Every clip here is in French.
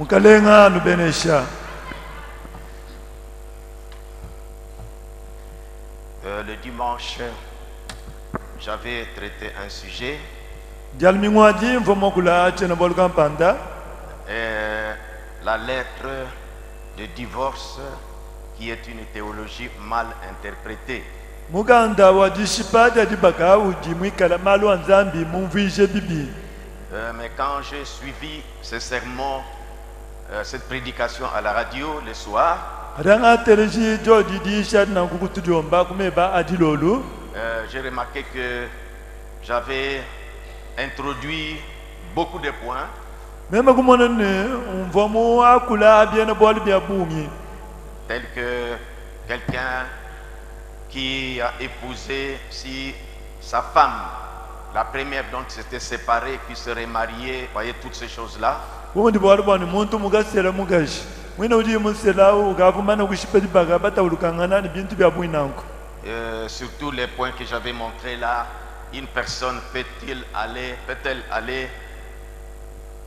mukalenga nubenesha. Le dimanche, j'avais traité un sujet, Dialmingwaji mfomokula chena bolkampanda. La lettre de divorce qui est une théologie mal interprétée. Muganda wajishipa jadibaka ujimwikala malu anzambi mumvije bibi. Mais quand j'ai suivi ce sermon, cette prédication à la radio le soir, j'ai remarqué que j'avais introduit beaucoup de points tels que quelqu'un qui a épousé, si sa femme, la première dont il s'était séparé, puis se remarier, voyez toutes ces choses-là. Surtout les points que j'avais montrés là, une personne peut-elle aller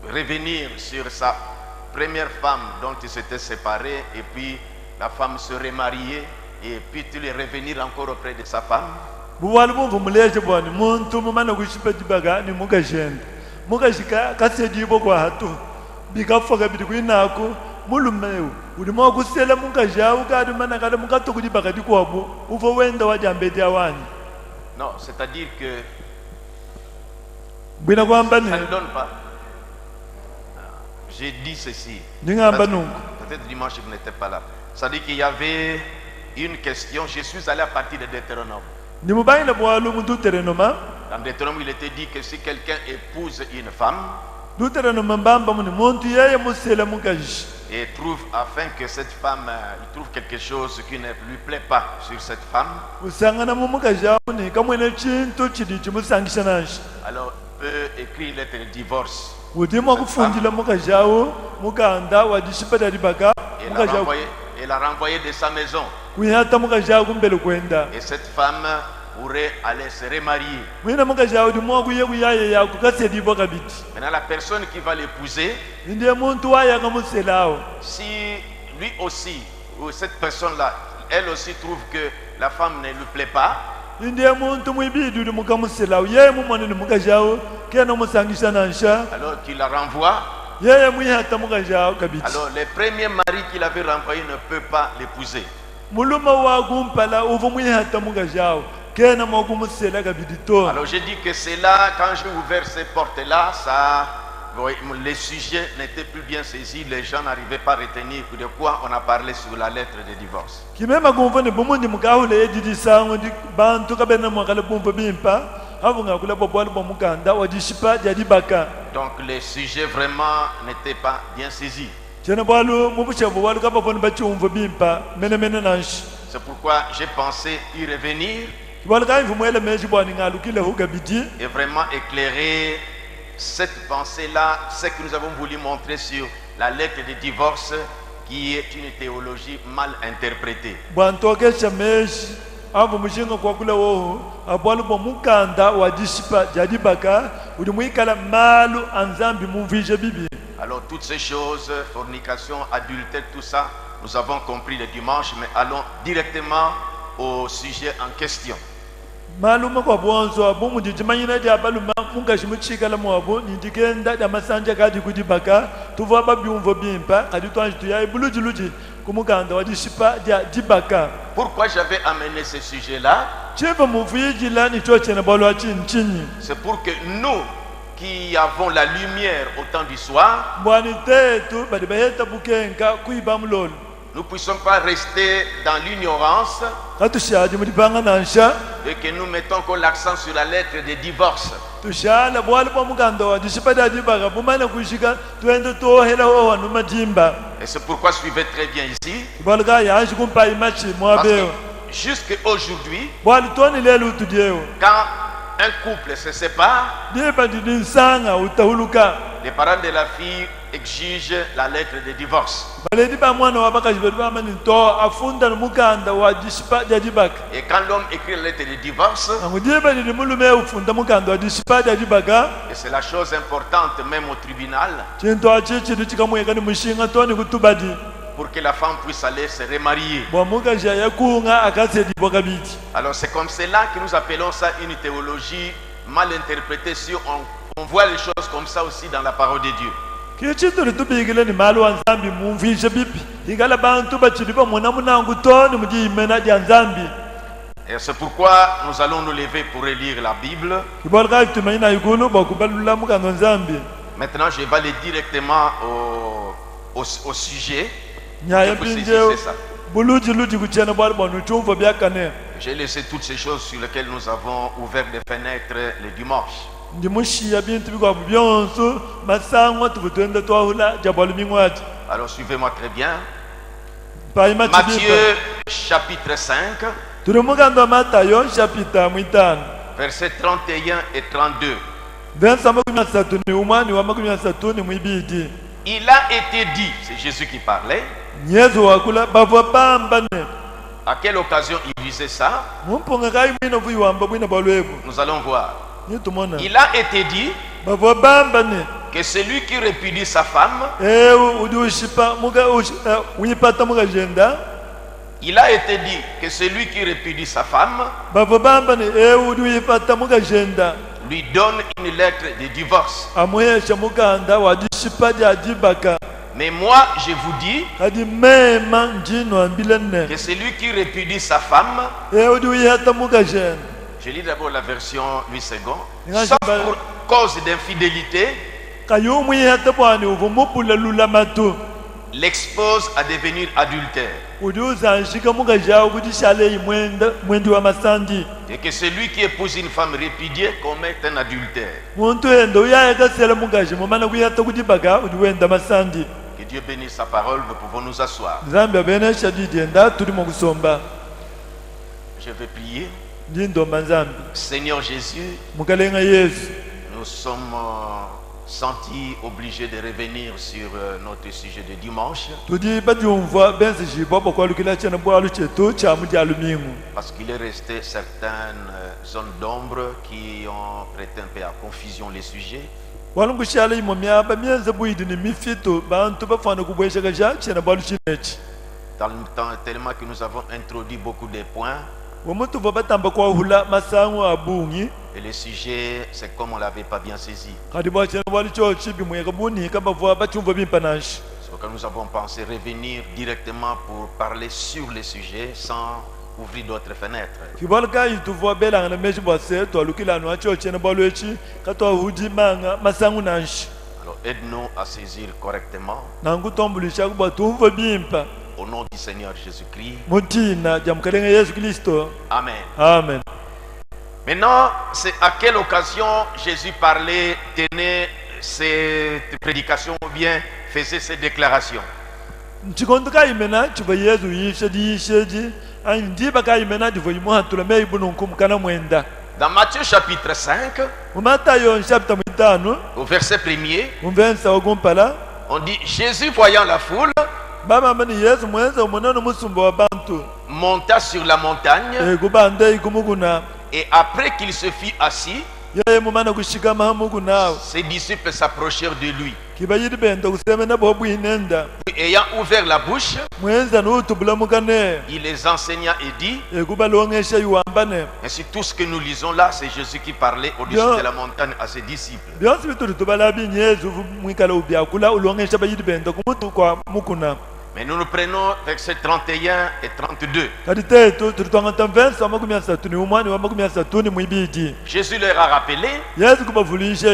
revenir sur sa première femme dont il s'était séparé et puis la femme se remarier et puis il revenir encore auprès de sa femme. Non, c'est-à-dire que ça ne donne pas. J'ai dit ceci. Peut-être dimanche vous n'étiez pas là. Ça dit qu'il y avait une question. Je suis allé à partir de Deutéronome. Dans Deutéronome, il était dit que si quelqu'un épouse une femme et trouve, afin que cette femme, il trouve quelque chose qui ne lui plaît pas sur cette femme, alors peut écrire une lettre de divorce et la renvoyer de sa maison. Et cette femme pourrait aller se remarier. Maintenant, la personne qui va l'épouser, si lui aussi, ou cette personne-là, elle aussi trouve que la femme ne lui plaît pas, alors qu'il la renvoie. Alors le premier mari qu'il avait renvoyé ne peut pas l'épouser. Alors j'ai dit que c'est là, quand j'ai ouvert ces portes-là, les sujets n'étaient plus bien saisis, les gens n'arrivaient pas à retenir de quoi on a parlé sur la lettre de divorce. Donc les sujets vraiment n'étaient pas bien saisis. C'est pourquoi j'ai pensé y revenir et vraiment éclairer cette pensée-là, ce que nous avons voulu montrer sur la lettre de divorce qui est une théologie mal interprétée. Alors toutes ces choses, fornication, adultère, tout ça, nous avons compris le dimanche, mais allons directement au sujet en question. Pourquoi j'avais amené ce sujet-là? C'est pour que nous qui avons la lumière au temps du soir, nous ne puissions pas rester dans l'ignorance et que nous mettons encore l'accent sur la lettre de divorce. Et c'est pourquoi suivez très bien ici. Parce que jusqu'à aujourd'hui, quand un couple se sépare, Les parents de la fille exigent la lettre de divorce. baledi ba mwana wa bakazi betu bamani nto afunda nomukanda wa dishipa dia dibaka Et quand l'homme écrit la lettre de divorce, angudie balidi mulume ufunda mukanda wa dishipa dia dibaka et c'est la chose importante même au tribunal, chintu achi chintu chikamuyeka ni mushinga toni kutubadi pour que la femme puisse aller se remarier. bwa mukazi ayakunga akazedibwa kabidi. Alors c'est comme cela que nous appelons ça une théologie mal interprétée si on voit les choses comme ça aussi dans la parole de Dieu. Kichitu litubikile ni malo wa nzambi mumvishe bipi igala bantu bachili bamona munangu toni mujimena dia nzambi. Et c'est pourquoi nous allons nous lever pour relire la Bible. Kibolka tumaina igulu bakubalula mukando nzambi. Maintenant je vais aller directement au sujet. Nyaya Vous saisissez pinje ça. buluji luji kuchena bwali bwanu chumva byakane. J'ai laissé toutes ces choses sur lesquelles nous avons ouvert des fenêtres le dimanche. Ndimushiya bintu bikwa byonso masangwa tubutenda twahula jabwalu mingwati. Alors suivez-moi très bien. Paima Matthieu chapitre 5, turi mukando Matayo chapita mwitano. versets 31 et 32. Versa makumi asatu ni umwani wa makumi asatu ni mwibidi. Il a été dit, c'est Jésus qui parlait, Nyezu wakula bavwa bambane. à quelle occasion il disait ça? Mumponga kai mwina vuiwamba mwina balwebu. Nous allons voir. Nitumona. Il a été dit Bavwa bambane. que celui qui répudie sa femme, Udushipa muga uyipata muga jenda. il a été dit que celui qui répudie sa femme Bavwa bambane uduyipata muga jenda. lui donne une lettre de divorce. Amuhesha mukanda wa dishipa dia dibaka. Mais moi, je vous dis Kadi mema njino ambilene. que celui qui répudie sa femme, Uduyihata muga jenda. je lis d'abord la version 8 secondes, Nga sauf jimba- pour cause d'infidélité, Kayumu yihata bwani uvumupula lulamatu. l'expose à devenir adultère. Uduza nshika muga jao kudishale mwendi wa masandi. Et que celui qui épouse une femme répudiée commet un adultère. Muntu enda uyayeka sela mugaje mumana kuyata kudibaka udiwenda masandi. Que Dieu bénisse sa parole, nous pouvons nous asseoir. Nzambi abenesha didienda tulimo kusomba. Je vais prier. Ndindomba nzambi. Seigneur Jésus, Mukalenga Yesu. nous sommes sentis obligés de revenir sur notre sujet de dimanche Tudi badyumva bensi jibo bokwalukila chana bwalu chetu cha mudyalu mingu. parce qu'il est resté certaines zones d'ombre qui ont prêté un peu à confusion les sujets. Walungushala imo myaba mienze buidi ni mifito bantu bafana kubweshaka ja chana bwalu chinechi. Dans le temps tellement que nous avons introduit beaucoup de points Womuntu batamba kwa hula masangu abungi. et le sujet c'est comme on l'avait pas bien saisi. Kadi bwa chana bwalu chochi bimweka buni kamba vwa bachumva bimpanashi. C'est pourquoi nous avons pensé revenir directement pour parler sur le sujet sans ouvrir d'autres fenêtres. Kibalka ituvwa belanga na meshi bwase twalukila anu acho chena bwalu echi katwa hudi manga masangu nanshi. Alors aide-nous à saisir correctement Nangu tombulisha kubwa tumva bimpa. au nom du Seigneur Jésus-Christ. Mutina jamkalenga Yesu Kristo. Amen. Amen. Maintenant, c'est à quelle occasion Jésus parlait, tenait cette prédication ou bien faisait ces déclarations? Nchikondo kaimena chiva Yesu yisheji andiba kaimena divo imuhatula mei bununkum kana mwenda. Dans Matthieu chapitre 5, Matayo chapter mwitano au verset 1er, umvensa ogumpala on dit Jésus voyant la foule baba mani Yesu mwenza umonano musumba wa bantu monta sur la montagne kubande ikumuguna et après qu'il se fit assis, yeye mumana kushikama hamugunao ses disciples s'approchèrent de lui. kibayidi benda kusemena bobu inenda Puis, ayant ouvert la bouche, mwenza nutubula mukane il les enseigna et dit, kubalongesha yuambane ainsi tout ce que nous lisons là, c'est Jésus qui parlait au-dessus Bien. de la montagne à ses disciples. byonsi bituli tubala binyezu mwikala ubyakula ulongesha bayidi benda kumutu kwa mukuna. Mais nous nous prenons versets 31 et 32. Kadi tetu tulitwangata mvensa wa makumi asatu ni umwani wa makumi asatu ni mwibidi. Jésus leur a rappelé Yesu kubavulisha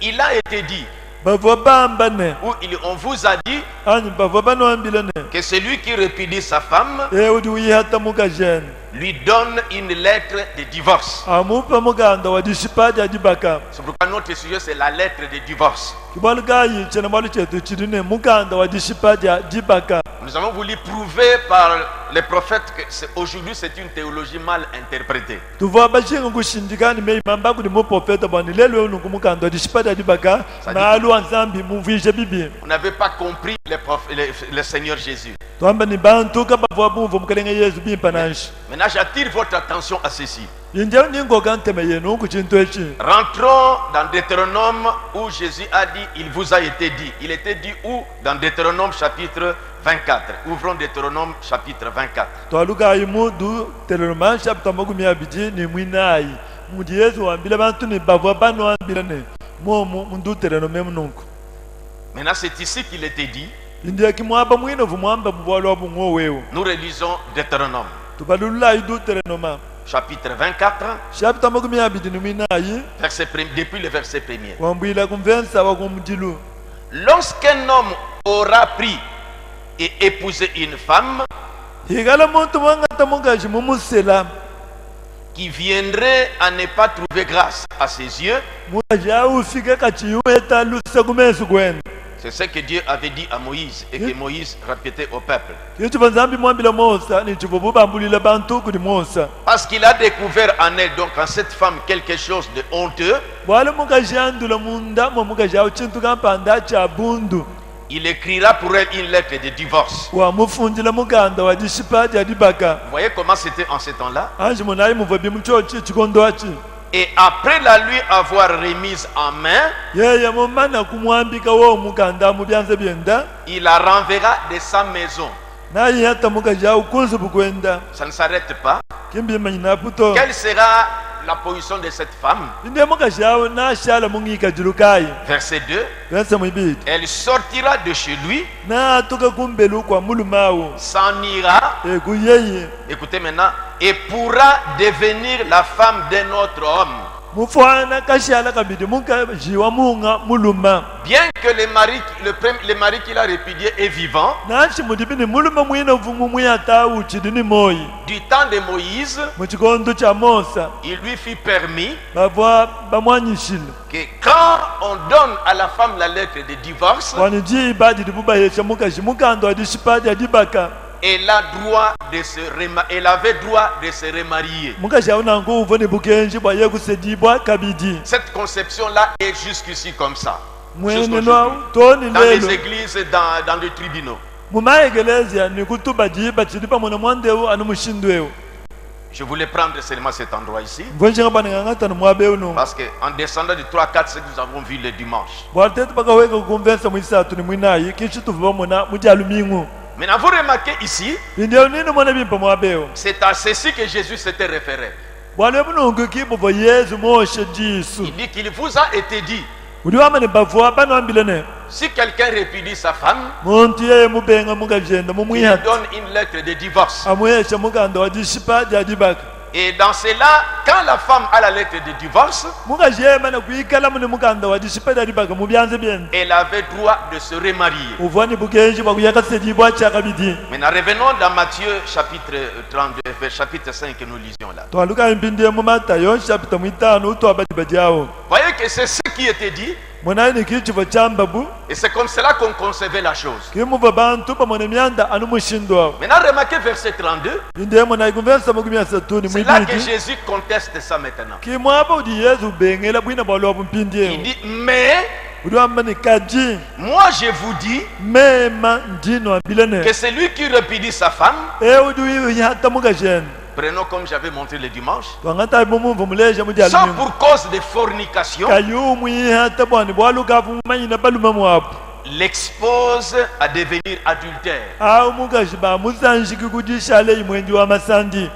qu'il a été dit, bavwa bambane ou on vous a dit anyi bavwa banwambilane que celui qui répudie sa femme udi uyihata mukajene lui donne une lettre de divorce. amupa muganda wa dishipaja dibaka. C'est pourquoi notre sujet c'est la lettre de divorce. kibwalugayi chena mwalu chetu chidine mukanda wa dishipadya dibaka. Nous avons voulu prouver par les prophètes que aujourd'hui c'est une théologie mal interprétée. Tuva bashinga kushindikani mei mamba kudi mu profeta bwani lelo unu kumukanda wa dishipadya dibaka na alu anzambi muvije bibi. Vous n'avez pas compris le Seigneur Jésus. Tuamba ni bantu kabavwa bumvu mukalenga Yesu bimpananshi. Maintenant j'attire votre attention à ceci. Yindia ningoga nteme yenu kuchintu echi. Rentrons dans Deutéronome où Jésus a dit, il vous a été dit. Il était dit où? Dans Deutéronome chapitre 24. Ouvrons Deutéronome chapitre 24. Twaluga imu du Deutéronome chapitre makumi abiri ni mwinai. Mudi Yesu wambile bantu ni bavwa banu wambile ne. Mundu Deutéronome mununku. Maintenant c'est ici qu'il était dit. Yindia kimwaba mwino vumwamba bubwalo bungo wewo. Nous relisons Deutéronome. Tubalula idu Deutéronome. Chapitre 24. Chapitre makumi abiri ni mwinai. Depuis le verset 1er. Wambila kumvensa wa kumdilu. Lorsqu'un homme aura pris et épousé une femme Higala muntu mwangata mungaji mumusela. qui viendrait à ne pas trouver grâce à ses yeux, Mungaja ufike kachiyueta lusa kumesu kwenda. c'est ce que Dieu avait dit à Moïse et que Moïse répétait au peuple. Kitu banzambi mwambila Musa ni chivubu bambulila bantu kudi Musa. Parce qu'il a découvert en elle, donc en cette femme, quelque chose de honteux, Wale mukajandula munda mwa mukaja uchintu kampanda cha bundu. il écrira pour elle une lettre de divorce. Wa mufundila mukanda wa dishipadi ya dibaka. Vous voyez comment c'était en ce temps-là? Anji munayi muvabi mchochi chikondo achi. Et après la lui avoir remise en main, Yeye mumana kumwambika wo mukanda mubyanze byenda. il la renverra de sa maison. Naye hata mukaja ukunzu bukwenda. Ça ne s'arrête pas. Kimbi manyina puto. Quelle sera la position de cette femme? Inde mukaja na shala mungika jirukai. Verset 2. Verset mwibidi. Elle sortira de chez lui, Na atoka kumbelu kwa mulumawo. s'en ira, Kuyeye. écoutez maintenant, et pourra devenir la femme d'un autre homme. Mufwana kashala kabidi mukajiwa munga muluma. Bien que le mari qu'il a répudié est vivant, Nachi mudibini muluma mwina vumu mwiyata uchidini moi. du temps de Moïse, Muchikondo cha Mosa. il lui fut permis Bavwa bamwanyishile. que quand on donne à la femme la lettre de divorce, Waniji ibadi dibuba yesha mukaji mukando adishipadi adibaka. elle avait droit de se remarier. Mukaji auna nguvu ni bukenji bwa yekusedibwa kabidi. Cette conception-là est jusqu'ici comme ça. Mwene Jusqu'aujourd'hui. no toni Dans les lelo. églises, dans les tribunaux. Mumaegelezia ni kutuba diba chidipa mwana mwandeu anumushindueu. Je voulais prendre seulement cet endroit ici. Mvonje ngaba ngangata no mwabeu no. Parce qu'en descendant du 3-4, ce que nous avons vu le dimanche. Bwatete bakaweka kumvensa mwisatu ni mwinayi kishitu vomona mujalumingu. Maintenant, vous remarquez ici, Ndio nini mwana bimpa mwabeu. c'est à ceci que Jésus s'était référé. Bwana munungu kibo bo Yesu moshe jisu. Il dit qu'il vous a été dit, Udiwama ne bavwa bana ambilene. si quelqu'un répudie sa femme, Muntu yeye mubenga mukajenda il mumwiha. donne une lettre de divorce. Amwesha muganda wa dishipa ya dibaka. Et dans cela, quand la femme a la lettre de divorce, Mukajema na kuikala mune muganda wa dishipa ya dibaka mubyanze bien. elle avait droit de se remarier. Uvwani bukenji bwa kuyaka sedibwa cha kabidi. Maintenant, revenons dans Matthieu chapitre 32, chapitre 5 que nous lisions là. Twaluka impindi mu Matayo chapter 5 utwabadi bajao. Voyez que c'est ce qui était dit, Mwana ni kichivo chambabu. et c'est comme cela qu'on concevait la chose. Kimuva bantu pamone myanda anumushindo. Maintenant, remarquez verset 32. Inde mwana ikumvensa mukumi satuni C'est là que mwibidi. Jésus conteste ça maintenant. Kimwaba udi Yesu bengela bwina bwalo bumpindi Il ewo. dit, mais Udiwamba ni kaji. moi je vous dis Mema ndino ambilene. que celui qui répudie sa femme, Udiwi hata mukajenda. prenons comme j'avais montré le dimanche, Twangata mumumvu muleja mujali. soit pour cause de fornication, Kayumu hata bwani bwaluka vumanyina baluma mwapo. l'expose à devenir adultère. Au mukaji ba muzanjiki kujishale imwenji wa masandi.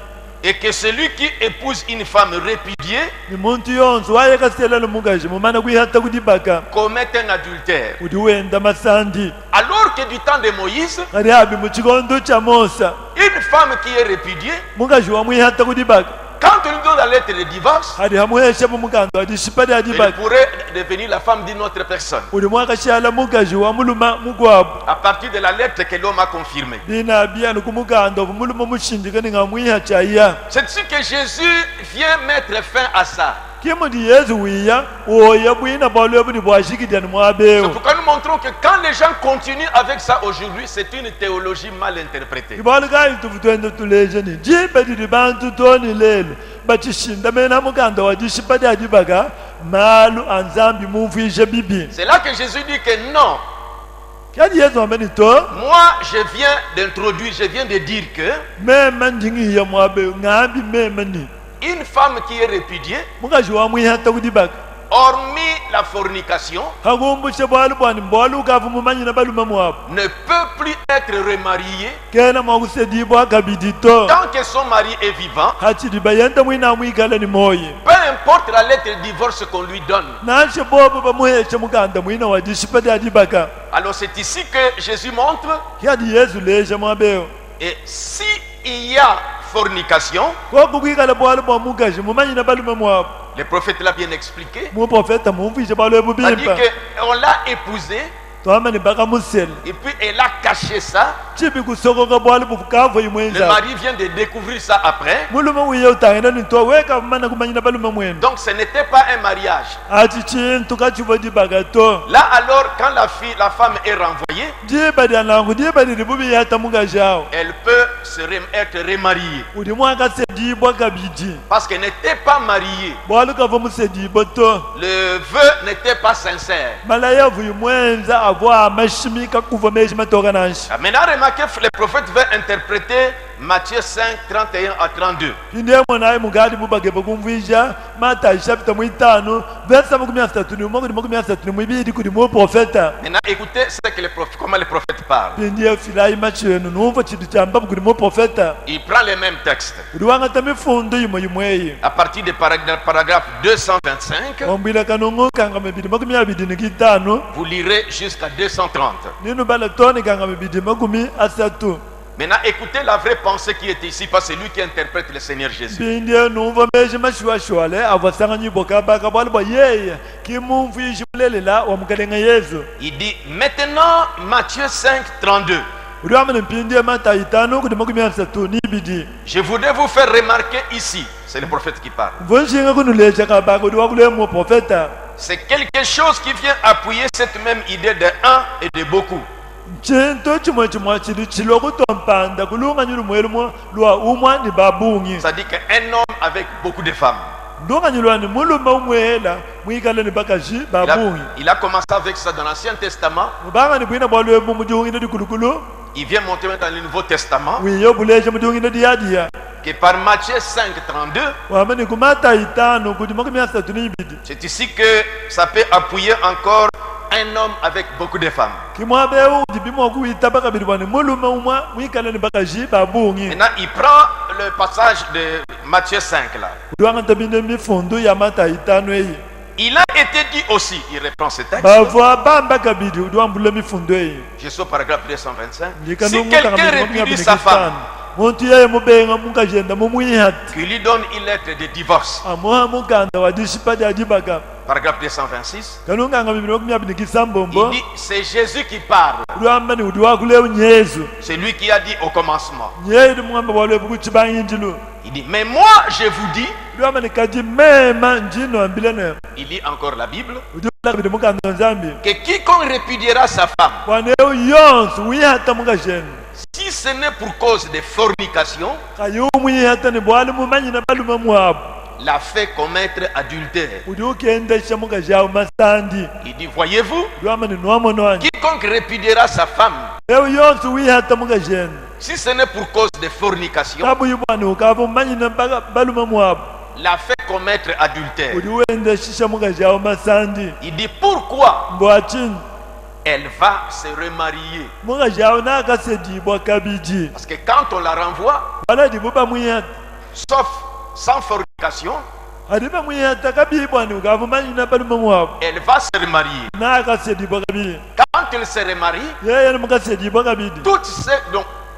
Et que celui qui épouse une femme répudiée Ni muntu yonzo wayekasela no mukaji mumana kuihata kudibaka. commet un adultère. Udiwenda masandi. Alors que du temps de Moïse, Kari abi muchikondo cha Mosa. une femme qui est répudiée, Mukaji wa muihata kudibaka. quand on lui donne la lettre de divorce, Hadi hamuhesha mumukanda wadishipadi elle adibaka. pourrait devenir la femme d'une autre personne. Udi mwakashala mukaji wa muluma mugwabu. À partir de la lettre que l'homme a confirmée. Bina bia nukumukanda muluma mushindika ninga mwiha chaya. C'est ce que Jésus vient mettre fin à ça. kimo di yesu wiya oya bwina bwalo buni bwashikidani C'est mwabeo pourquoi nous montrons que quand les gens continuent avec ça aujourd'hui, c'est une théologie mal interprétée. ibalika ituvutwende tuleje ni jibe di bantu toni lelo bachishinda mena muganda wajishipadi ajibaga malu anzambi mumvishe bibi C'est là que Jésus dit que non. kadi yesu ameni to Moi, je viens d'introduire, je viens de dire que mema njingi ya mwabeo ngambi mema ni une femme qui est répudiée, mukaji wa mwihata kudibaga hormis la fornication, kakumbushe bwalu bwani mbwalu ukavu mumanyina baluma mwabo ne peut plus être remariée kena mwakusedibwa kabidi to tant que son mari est vivant, hachidiba yenda mwina mwikala ni moyi peu importe la lettre de divorce qu'on lui donne. nashe bobo bamuheshe muganda mwina wajishipadi adibaka Alors c'est ici que Jésus montre, kadi yesu leje mwabeo et si il y a fornication, kokukwikala bwalu bwa mukaji mumanyina baluma mwabo le prophète l'a bien expliqué, muprofeta mumvishe bwalu il a dit ebubimba qu'on l'a épousée twamani baka musele et puis elle a caché ça. chibi kusokoka bwalu bukavo Le imwenza mari vient de découvrir ça après. muluma wiye utangena nitwa weka mana kumanyina baluma mwenu Donc ce n'était pas un mariage. ati chintu kachibodibaka to Là alors, quand la femme est renvoyée, dibadi alangu dibadi libubi yata mukaji awo elle peut être remariée. udi mwakasedibwa kabidi Parce qu'elle n'était pas mariée. bwalu kavo musedibwa to Le vœu n'était pas sincère. malayavu imwenza avwa amashimika kuva meshi matoka nanshi Maintenant, remarquez, le prophète veut interpréter Matthieu 5, 31 à 32. indiye mwenayi mugadi bubage bakumvisha matayi chapita mwitano versa makumi asatu ni umwe kudi makumi asatu ni mwibili kudi muprofeta Maintenant, écoutez comment le prophète parle. pindiye filayi machenu numva chitu chambabu kudi muprofeta Il prend les mêmes textes. kudi wangata mifundo yimwe yimweyi À partir du paragraphe 225, ombwila kanungu kanga mibidi makumi abidi ni kitano vous lirez jusqu'à 230. ninu bala toni kanga mibidi makumi asatu Maintenant, écoutez la vraie pensée qui est ici, parce que c'est lui qui interprète le Seigneur Jésus. pindiye numva meshi mashuashwale avasanga nyiboka baka bwalu bwa yeye kimumvisha mulelela wamukalenga yesu Il dit, maintenant, Matthieu 5, 32. uliwamene mpindiye matayi tano kudi makumi asatu nibidi Je voudrais vous faire remarquer ici, c'est le prophète qui parle. mvunshinga kunulecha kabaka kudi wakulemu profeta C'est quelque chose qui vient appuyer cette même idée de un et de beaucoup. chintu chimwe chimwe chili chilwa kutompanda kulunganyula mwelumwe lwa umwa ni babungi Ça dit qu'un homme avec beaucoup de femmes. ndunganyulwa ni muluma umwela mwikale ni bakaji babungi Il a commencé avec ça dans l'Ancien Testament. mubanga ni bwina bwalwemu mudihungine dikulukulu Il vient montrer maintenant dans le Nouveau Testament wiyo buleche mudihungine diyadiya que par Matthieu 5, 32, wame ni kumatayi tano kudi makumi asatu nibidi c'est ici que ça peut appuyer encore un homme avec beaucoup de femmes. kimwabeu dibimwa kuwita bakabili bwani muluma umwa mwikale ni bakaji babungi Maintenant, il prend le passage de Matthieu 5 là. udiwanga tabine mifundu ya matayi tano eyi Il a été dit aussi, il reprend ce texte. bavwa bamba kabidi udiwambula mifundu eyi Je suis au paragraphe 225. Si likanungu quelqu'un kakabili répudie makumi sa femme, abili muntu yeye mubenga mukajenda mumwihati qu'il lui donne une lettre de divorce. amuha muganda wadishipadi adibaka Paragraphe 226. kanunganga bibili makumi abili Il kisambombo dit, c'est Jésus qui parle. udiwambani udiwakuleu nyezu C'est lui qui a dit au commencement. nyeyi dimwamba bwalwebu kuchibanginjilu Il dit, mais moi je vous dis, udiwambani kadi mema njino ambilene il lit encore la Bible, udiwakabili mukanda nzambi que quiconque répudiera sa femme, waneu yonse wihata mukajenu si ce n'est pour cause de fornication, kayi umwihata ni bwali mumanyina baluma mwabu l'a fait commettre adultère. udi ukendesha mukajawu masandi Il dit, voyez-vous, udiwambani nuwamono wange quiconque répudiera sa femme, eu yonse wihata mukajenu si ce n'est pour cause de fornication, kabu yibwani ukava umanyina baluma mwabu l'a fait commettre adultère. udi uendeshisha mukajawu masandi Il dit, pourquoi mbwachini elle va se remarier? mukajawu nakasedibwa kabidi Parce que quand on la renvoie, baladibu bamwihata sauf sans fornication, adi bamwihata kabibwani ukava umanyina baluma mwabu elle va se remarier. nakasedibwa kabidi Quand elle se remarie, yeye ni mukasedibwa kabidi donc,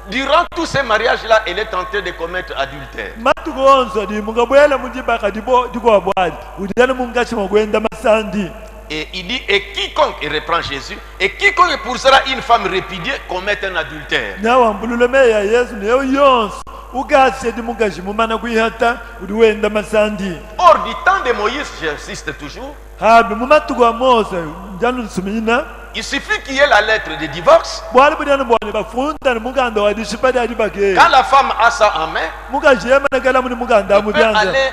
durant tous ces mariages-là, elle est en train de commettre adultère. matuko onso di mungabwela mudibaka dikwa bwali udiyani mungachima kwenda masandi Et il dit, et quiconque, il reprend Jésus, et quiconque épousera une femme répudiée commet un adultère. nawambulule meya yesu neyo yonse ugasedi mugaji mumana kuihata udiwenda masandi Or, du temps de Moïse, j'insiste toujours, habi mumatugo wa Mose njanu sumina il suffit qu'il y ait la lettre de divorce. bwali budana bwani bafunda ni muganda wa dishipadi adibage Quand la femme a ça en main, mugaji yemana kala muni muganda elle peut amubyanza aller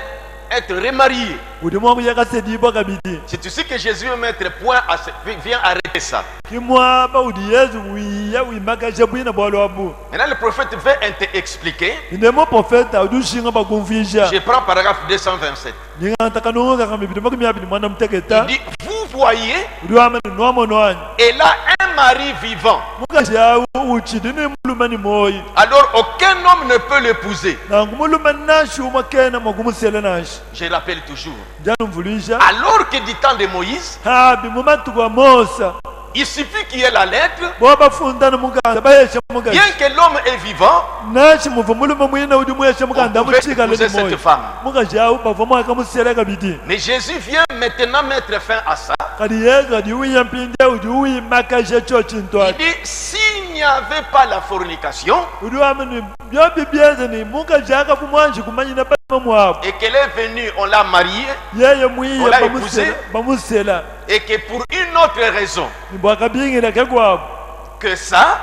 être remariée. udimwa muyakasedi bwa kabidi C'est ici que Jésus veut mettre point à vient arrêter ça. kimwa ba udi Yesu wiya wimakaje bwina bwalo wabu Maintenant, le prophète veut expliquer. indemo profeta udushinga bakumvisha Je prends paragraphe 227. ninganta kanunga kamibidi makumyabidi mwana Il mteketa dit, vous voyez, udiwamani nwamonwani elle a un mari vivant. mugaji yawu uchidi ni mulumani moyi Alors, aucun homme ne peut l'épouser. nangu mulumani nashi umakena mwakumusele nashi Je rappelle toujours. njanu mvulisha Alors que du temps de Moïse, habi mumatugo wa Mosa il suffit qu'il y ait la lettre. bobafunda ni muganda bayesha mugaji Bien que l'homme est vivant, nashi muva muluma mwina udi muyesha muganda on pouvait amuchika épouser leni cette moyi femme. mugaji yawu bava mwakamusele kabidi Mais Jésus vient maintenant mettre fin à ça. kadi Yesu adi uya mpinde udi uyimakaje cho chintu Il ati dit, s'il n'y avait pas la fornication udiwamani byobi byeze ni mugaji akafumwanji kumanyina balima mwabo et qu'elle est venue, on l'a mariée, yeye On mwiye l'a épousé. bamusela et que pour une autre raison nibwakabingila kekwabo que ça,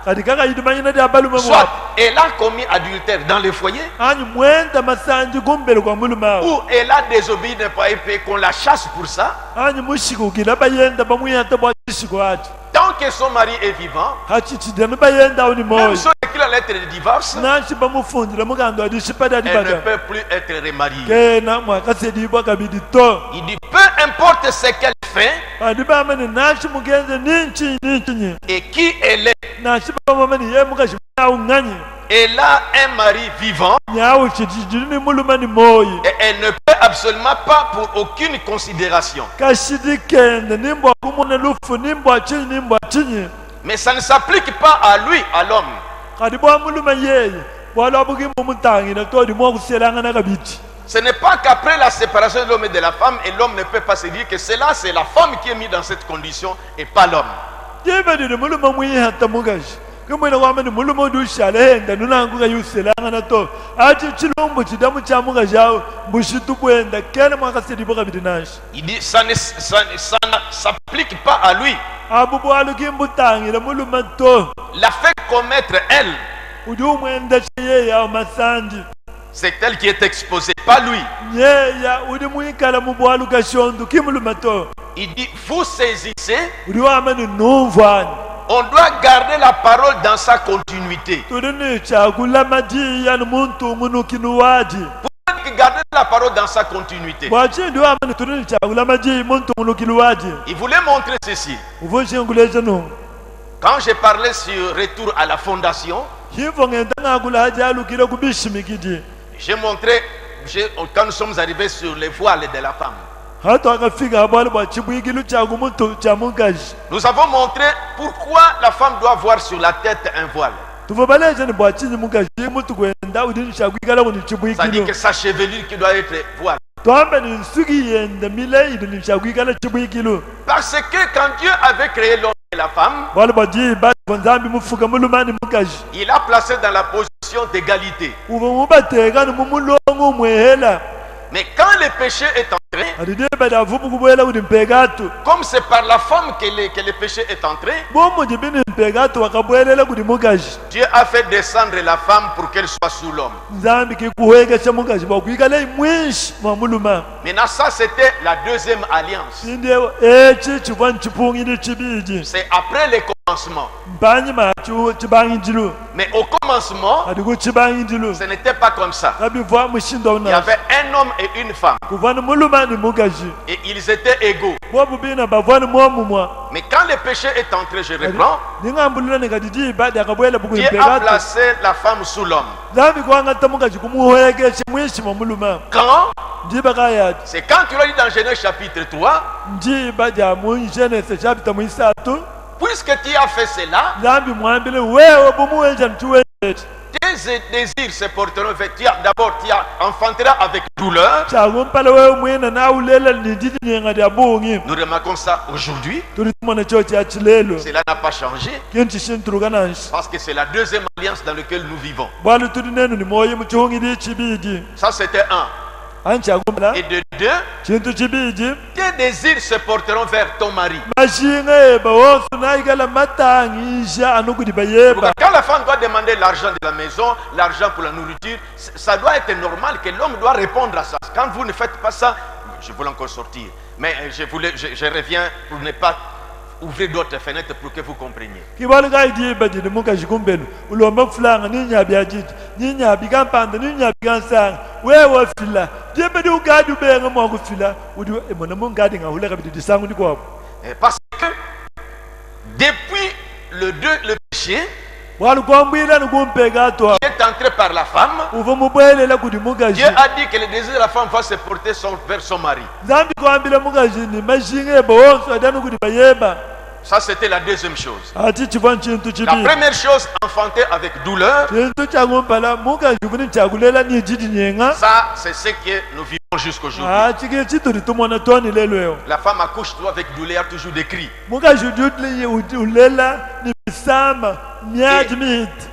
kadi kakayidi manyina di abaluma soit mwabo elle a commis adultère dans le foyer, anyi mwenda masanji kumbele kwa muluma ou elle a désobéi n'est pas épée, qu'on la chasse pour ça. anyi mushikukila bayenda bamwiyata bwashiko ati Tant que son mari est vivant, hachitidani bayenda uni même moyo si on écrit la lettre de divorce, nashi bamufundila muganda adi shipadi elle ne adibaga peut plus être remariée. kena mwakasedi bwakabidi to Il dit, peu importe ce qu'elle fait adi bamani nashi mugenze ninchi et qui elle est, nashi bamamani ye mukashi nyawu ng'anyi elle a un mari vivant nyawu chitijili ni muluma ni moyi et elle ne peut absolument pas pour aucune considération. kashidi kende nimbwa kumune lufu nimbwa chinyi Mais ça ne s'applique pas à lui, à l'homme. kadi bwa muluma yeye bwala bugimbo mutangina todi mwakuselangana kabiti Ce n'est pas qu'après la séparation de l'homme et de la femme, et l'homme ne peut pas se dire que c'est la femme qui est mise dans cette condition et pas l'homme. yebedile muluma mwihata mugashi kumwena kwamene muluma udushala henda nunanguka yuselangana to ati chilumbu chidamu cha mugashi awo mbushitu bwenda kene mwakasedibo kabiti nashi Il dit ça ne s'applique pas à lui. abu bwalukimbutangira muluma to La fait commettre elle, udi umwenda chiyeye awo masanji c'est elle qui est exposée, pas lui. yeya udi mwikala mubwaluka shondu kimuluma to Il dit, vous saisissez, udi wamene numvani on doit garder la parole dans sa continuité. tuli ni chakula majiya ni muntu munukinu waji Pour garder la parole dans sa continuité. bwachindi wamene tuli ni chakula majiya muntu munukinu waji Il voulait montrer ceci. uvushinguleshe nu Quand j'ai parlé sur retour à la fondation, hivo ngenda ngakula haji alukile kubishimikidi j'ai montré, quand nous sommes arrivés sur les voiles de la femme, hata akafika habwali bwa chibwikilu chaku muntu cha mugaji nous avons montré pourquoi la femme doit avoir sur la tête un voile. tuvobaleje ni bwa chinyi mugaji muntu kwenda udi ni chakwikala kuni C'est-à-dire chibwikilu que sa chevelure qui doit être voile. twambe ni nsuki yenda mileidi ni chakwikala chibwikilu Parce que quand Dieu avait créé l'homme et la femme, bwali bwa jiba nzambi mufuka mulumani mugaji il a placé dans la position d'égalité. uvo mubateka ni mumulongo mwehela Mais quand le péché est entré, adidibada avumu kubwela kuti mpekatu comme c'est par la femme que le péché est entré, bomuji bini mpekatu wakabwelela kuti mugaji Dieu a fait descendre la femme pour qu'elle soit sous l'homme. nzambi kikuwekesha mugaji bakwikala imwishi mwa muluma Maintenant, ça c'était la deuxième alliance. sindiyo eci chikwa nchipungile chibiji C'est après le commencement. mpanyima chibangijilu Mais au commencement, adi ku chibangijilu ce n'était pas comme ça. kabivwa mushindo Il y avait un homme et une femme. kuva ni muluma ni mugaji Et ils étaient égaux. bobubina bavwa ni momumwa Mais quand le péché est entré, je reprends, ningambulula nikadidibadi akabwela buku Dieu a mpekatu placé la femme sous l'homme. nzambi kwangata mugaji kumuwekesha mwishi mwa muluma Quand? ndiba kayati C'est quand tu l'as dit dans Genèse chapitre 3, njiba ja mu Genesis chapter mu 3 puisque tu as fait cela, nzambi mwambile wewe bumuwenja ntiwendeti tes désirs se porteront vers toi. D'abord, tu enfanteras avec douleur. chakumpala wewe mwena nawulela nijidi nyenga dia bungi Nous remarquons ça aujourd'hui. tuli tumana cho cha chilelo Cela n'a pas changé kinchi shinturugananshi parce que c'est la deuxième alliance dans laquelle nous vivons. bwalu tuli nenu ni moyo muchungi di chibidi Ça, c'était un. anchi akumpala Et de deux, chintu chibidi tes désirs se porteront vers ton mari. mashinga eba wosu naigala matangisha anukudi Donc, bayeba quand la femme doit demander l'argent de la maison, l'argent pour la nourriture, ça doit être normal que l'homme doit répondre à ça. Quand vous ne faites pas ça, je voulais encore sortir. Mais je reviens pour ne pas ouvrir d'autres fenêtres pour que vous compreniez. kibali kai di badi ni muka shikumbelu ulomba fulanga ni nyabi ajiji ni nyabi kampanda ni nyabi kansanga wewe fila di badi ugadi ubenga mwangu fila udi emona mungadi nga hulega bidi disangu ndiko Parce que depuis le péché bwalu kwambwila ni kumpega atwa qui est entré par la femme, uva mubwelela kudi mukaji Dieu a dit que le désir de la femme va se porter vers son mari. zambi kwambila mukaji ni mashinga eba wonsu adanu kudi bayeba Ça, c'était la deuxième chose. ati chivon chintu La chibi première chose, enfanter avec douleur, chintu chakumpala mukaji kuni chakulela ni jidi nyenga ça, c'est ce que nous vivons jusqu'aujourd'hui. achike chituri tumona toni lelweo La femme accouche toi avec douleur, il y a toujours des cris. mukaji udutli ulela ni bisama miaji miti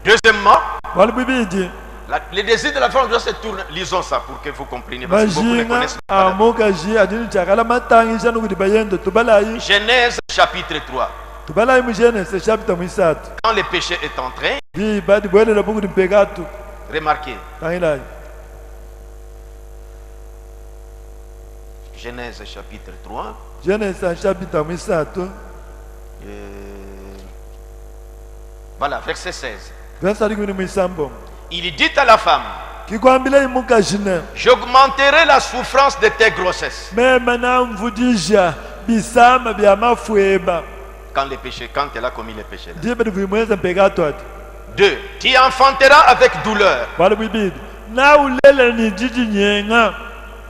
Deuxièmement, bwalu bibidi les désirs de la femme doivent se tourner. Lisons ça pour que vous compreniez. Parce que beaucoup ne mashinga connaissent pas. amukaji adini chakala matangisha nukudi bayendo tubalayi Genèse chapitre 3. tubalayi mujenese chapita mwisatu Quand le péché est entré, vi badi bwelela bukudi mpegatu remarquez, tangilayi Genèse chapitre 3. jenesa chapita mwisatu Voilà, verset 16. versali kuni mwisambo Il dit à la femme, kikwambila imukashine j'augmenterai la souffrance de tes grossesses. mema namvudisha bisama bya mafweba Quand elle a commis le péché. ndiye badi vimweza mpegatu ati 2. Tu enfanteras avec douleur. bwalu bibidi nawulela ni jiji nyenga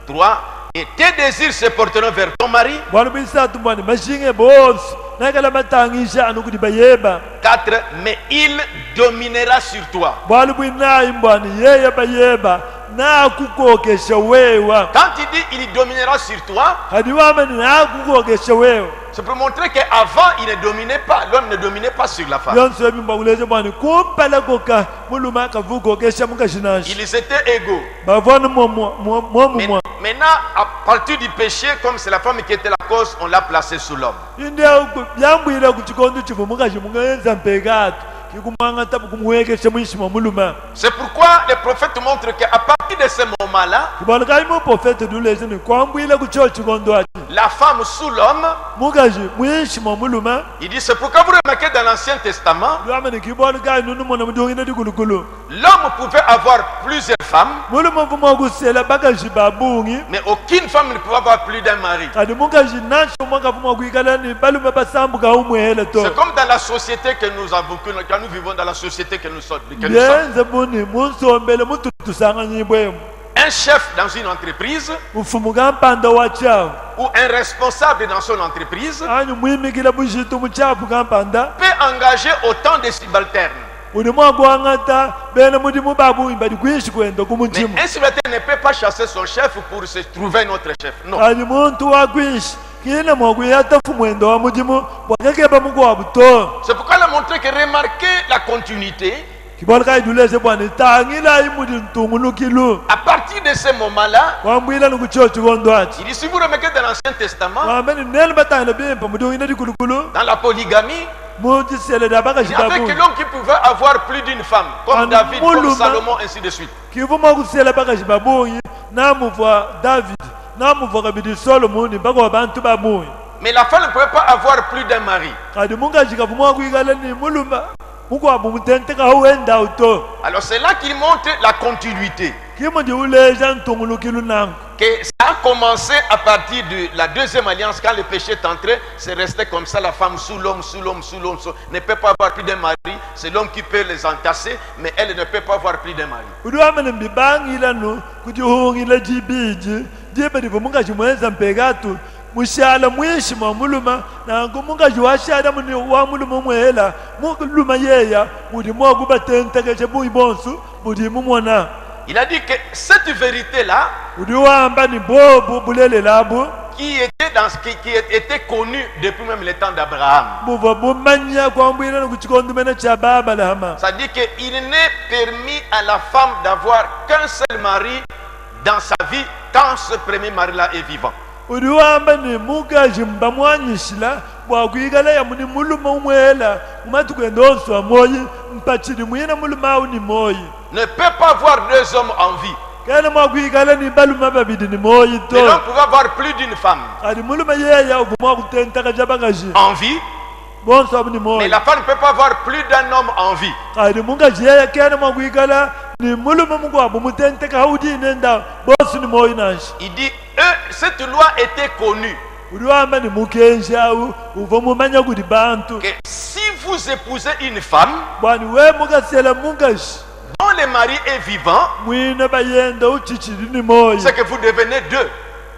3. Et tes désirs se porteront vers ton mari. bwalu bisatu mbwani mashinga eba wonsu naikala matangisha anukudi bayeba 4. Mais il dominera sur toi. bwalu bwinayi mbwani yeye bayeba nakukokesha wewa Quand il dit il dominera sur toi, hadi wamani nakukokesha wewa c'est pour montrer qu'avant il ne dominait pas, l'homme ne dominait pas sur la femme. byonso ebimba kuleze bwani kumpala koka muluma akavukokesha mukashinashi Ils étaient égaux. bavona momumwa Maintenant, à partir du péché, comme c'est la femme qui était la cause, on l'a placé sous l'homme. inde byambwira kuchikondo chivo mukashi mungaenza mpekatu kikumwanga tabu kumuwekesha mwishima muluma C'est pourquoi le prophète montre qu'à partir de ce moment-là, kibona kaimu profete duleze ni kwambwila kucho chikondo ati la femme sous l'homme, mukashi mwishima muluma il dit, c'est pourquoi vous remarquez dans l'Ancien Testament, lwamani kibona kai nunu mona mudongina dikulukulu l'homme pouvait avoir plusieurs femmes, muluma mvuma kusela bakashi babungi mais aucune femme ne pouvait avoir plus d'un mari. kati mukashi nacho mwakavuma kuikala ni balume basambuka umwele to C'est comme dans la société que nous avons, que nous vivons dans la société que nous sommes. byenze buni munsombele mututusanga nyibwemu Un chef dans une entreprise ufumuka mpanda wa chawu ou un responsable dans son entreprise anyu mwimikila bushitu muchapu kampanda peut engager autant de subalternes. uni mwagwang'ata bene mudimu babunyi badi kwishi kwenda Mais kumuchimu un subalterne ne peut pas chasser son chef pour se trouver un autre chef. Non. ani muntu wakwishi kina mwakuyatafu mwendo wa mudimu bwakekeba mukwa buto C'est pourquoi il a montré que remarquez la continuité. kibona kaidulese bwana tangila imudi ntungulukilu À partir de ce moment-là, wambwila nikucho chikondo ati il dit, si vous remarquez dans l'Ancien Testament, wambeni nene batangila bimpa mudongina dikulukulu dans la polygamie, mutisele da il bakashi n'y avait que babunyi l'homme qui pouvait avoir plus d'une femme, comme En David, comme Mouluma. Salomon, ainsi de suite. kivuma kusela bakashi babunyi namuva david namuva kabidi solomoni mpaka wa bantu babunyi Mais la femme ne pouvait pas avoir plus d'un mari. kati mungashi kavuma kuikala ni muluma mukwabu mutenteka hauenda uto Alors c'est là qu'il montre la continuité. kimo ndi uleja ntungulukilu nangu Que ça a commencé à partir de la deuxième alliance, quand le péché est entré, c'est resté comme ça, la femme sous l'homme, sous l'homme, sous l'homme, ne peut pas avoir plus d'un mari. C'est l'homme qui peut les entasser, mais elle ne peut pas avoir plus d'un mari. udiwamene mbibangila nu kuti hungila jibiji jibedi vumungashi mwenza mpekatu mushala mwishi mwa muluma na ngumungaji washala muni wa muluma mwela muluma yeya mudi mwa kubatenteke chebu ibonsu mudi mumona. Il a dit que cette vérité-là, Udi wamba ni bobu bulele labu qui était connue depuis même le temps d'Abraham. buva bumanya kwambwira nokuchikondumene cha baba lahama. Ça dit qu'il n'est permis à la femme d'avoir qu'un seul mari dans sa vie quand ce premier mari-là est vivant. Udi wamba ni mugaji mbamwanyishila bwakwigala ya muni muluma umwela umatukwenda onso amoyi mpachili mwina muluma au ni moyi. Ne peut pas avoir deux hommes en vie. Kana mwakwigala ni baluma babidi ni moyi to. Mais l'homme pouvait avoir plus d'une femme Adi muluma yeya ugumwa kutentaka jabagaji en vie, bonso abu ni mais moyi. la femme ne peut pas avoir plus d'un homme en vie. Adi mungaji yeya kana mwakwigala ni muluma mugwabu mutentaka haudi nenda bonso ni moyi nashi. Il dit, cette loi était connue, Udi wamba ni mukensha uva mumanya kuti bantu que si vous épousez une femme bwani we mugasela mungashi dont le mari est vivant, mwina bayenda uchichili ni moyi. c'est que vous devenez deux.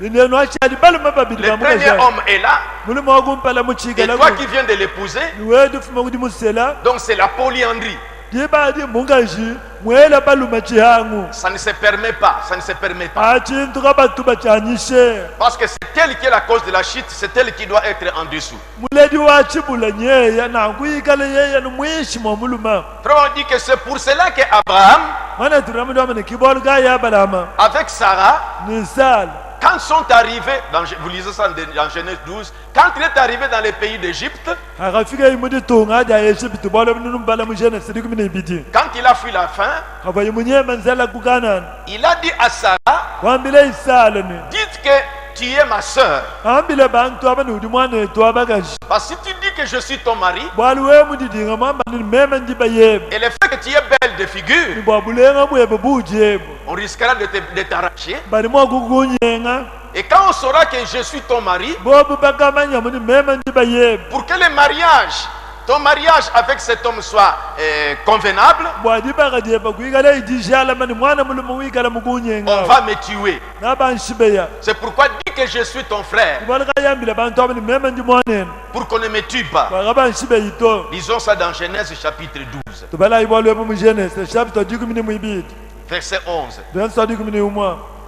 Ineno achali baluma babidi Le ba premier mugashi homme est là, muluma wakumpala et muchigala toi qui viens de l'épouser, niwedu fuma kuti musela donc c'est la polyandrie. dibadi mungashi mwela baluma chihangu Ça ne se permet pas, ça ne se permet pas. achintu kabatu bachanyishe Parce que c'est elle qui est la cause de la chute, c'est elle qui doit être en dessous. muledi wachibula nyeya nankuyikala yeya ni mwishi mwa muluma. Frère, on dit que c'est pour cela que Abraham, Mana turamudu amane kibolu gaya balama avec Sarah, ni sala. quand sont arrivés, vous lisez ça dans Genèse 12, quand il est arrivé dans les pays d'Égypte, Akafika imudi tunga aja Egypt bolo mnunu mbala mujene sidiku mine ibidi. quand il a fui la faim, Kaba yimunye manzala kukanan. il a dit à Sarah, Kwambile isala ni. dites que tu es ma sœur. Ambile bantu abani udimwane to abagashi. Parce que si tu dis que je suis ton mari, Bwaluwe mudi dinga mamba ni meme ndiba yebo. et le fait que tu es belle de figure, Ni bwabulenga mwebo bujebo. on risquera de t'arracher. Bali mwa kukunyenga. Et quand on saura que je suis ton mari, Bobu bakamanya muni meme ndiba yebo. pour que le mariage, ton mariage avec cet homme soit convenable, Bwadi bakadieba kuigala idijala mani mwana mulumu wikala on mukunyenga. va me tuer. Nabanshibeya. C'est pourquoi dis que je suis ton frère, Kubalika yambile bantu abani meme ndimwanene. pour qu'on ne me tue pas. Bakabanshibe yito. Lisons ça dans Genèse chapitre 12, Tubala ibolo mu Genèse chapitre 10 verset 11. verset 10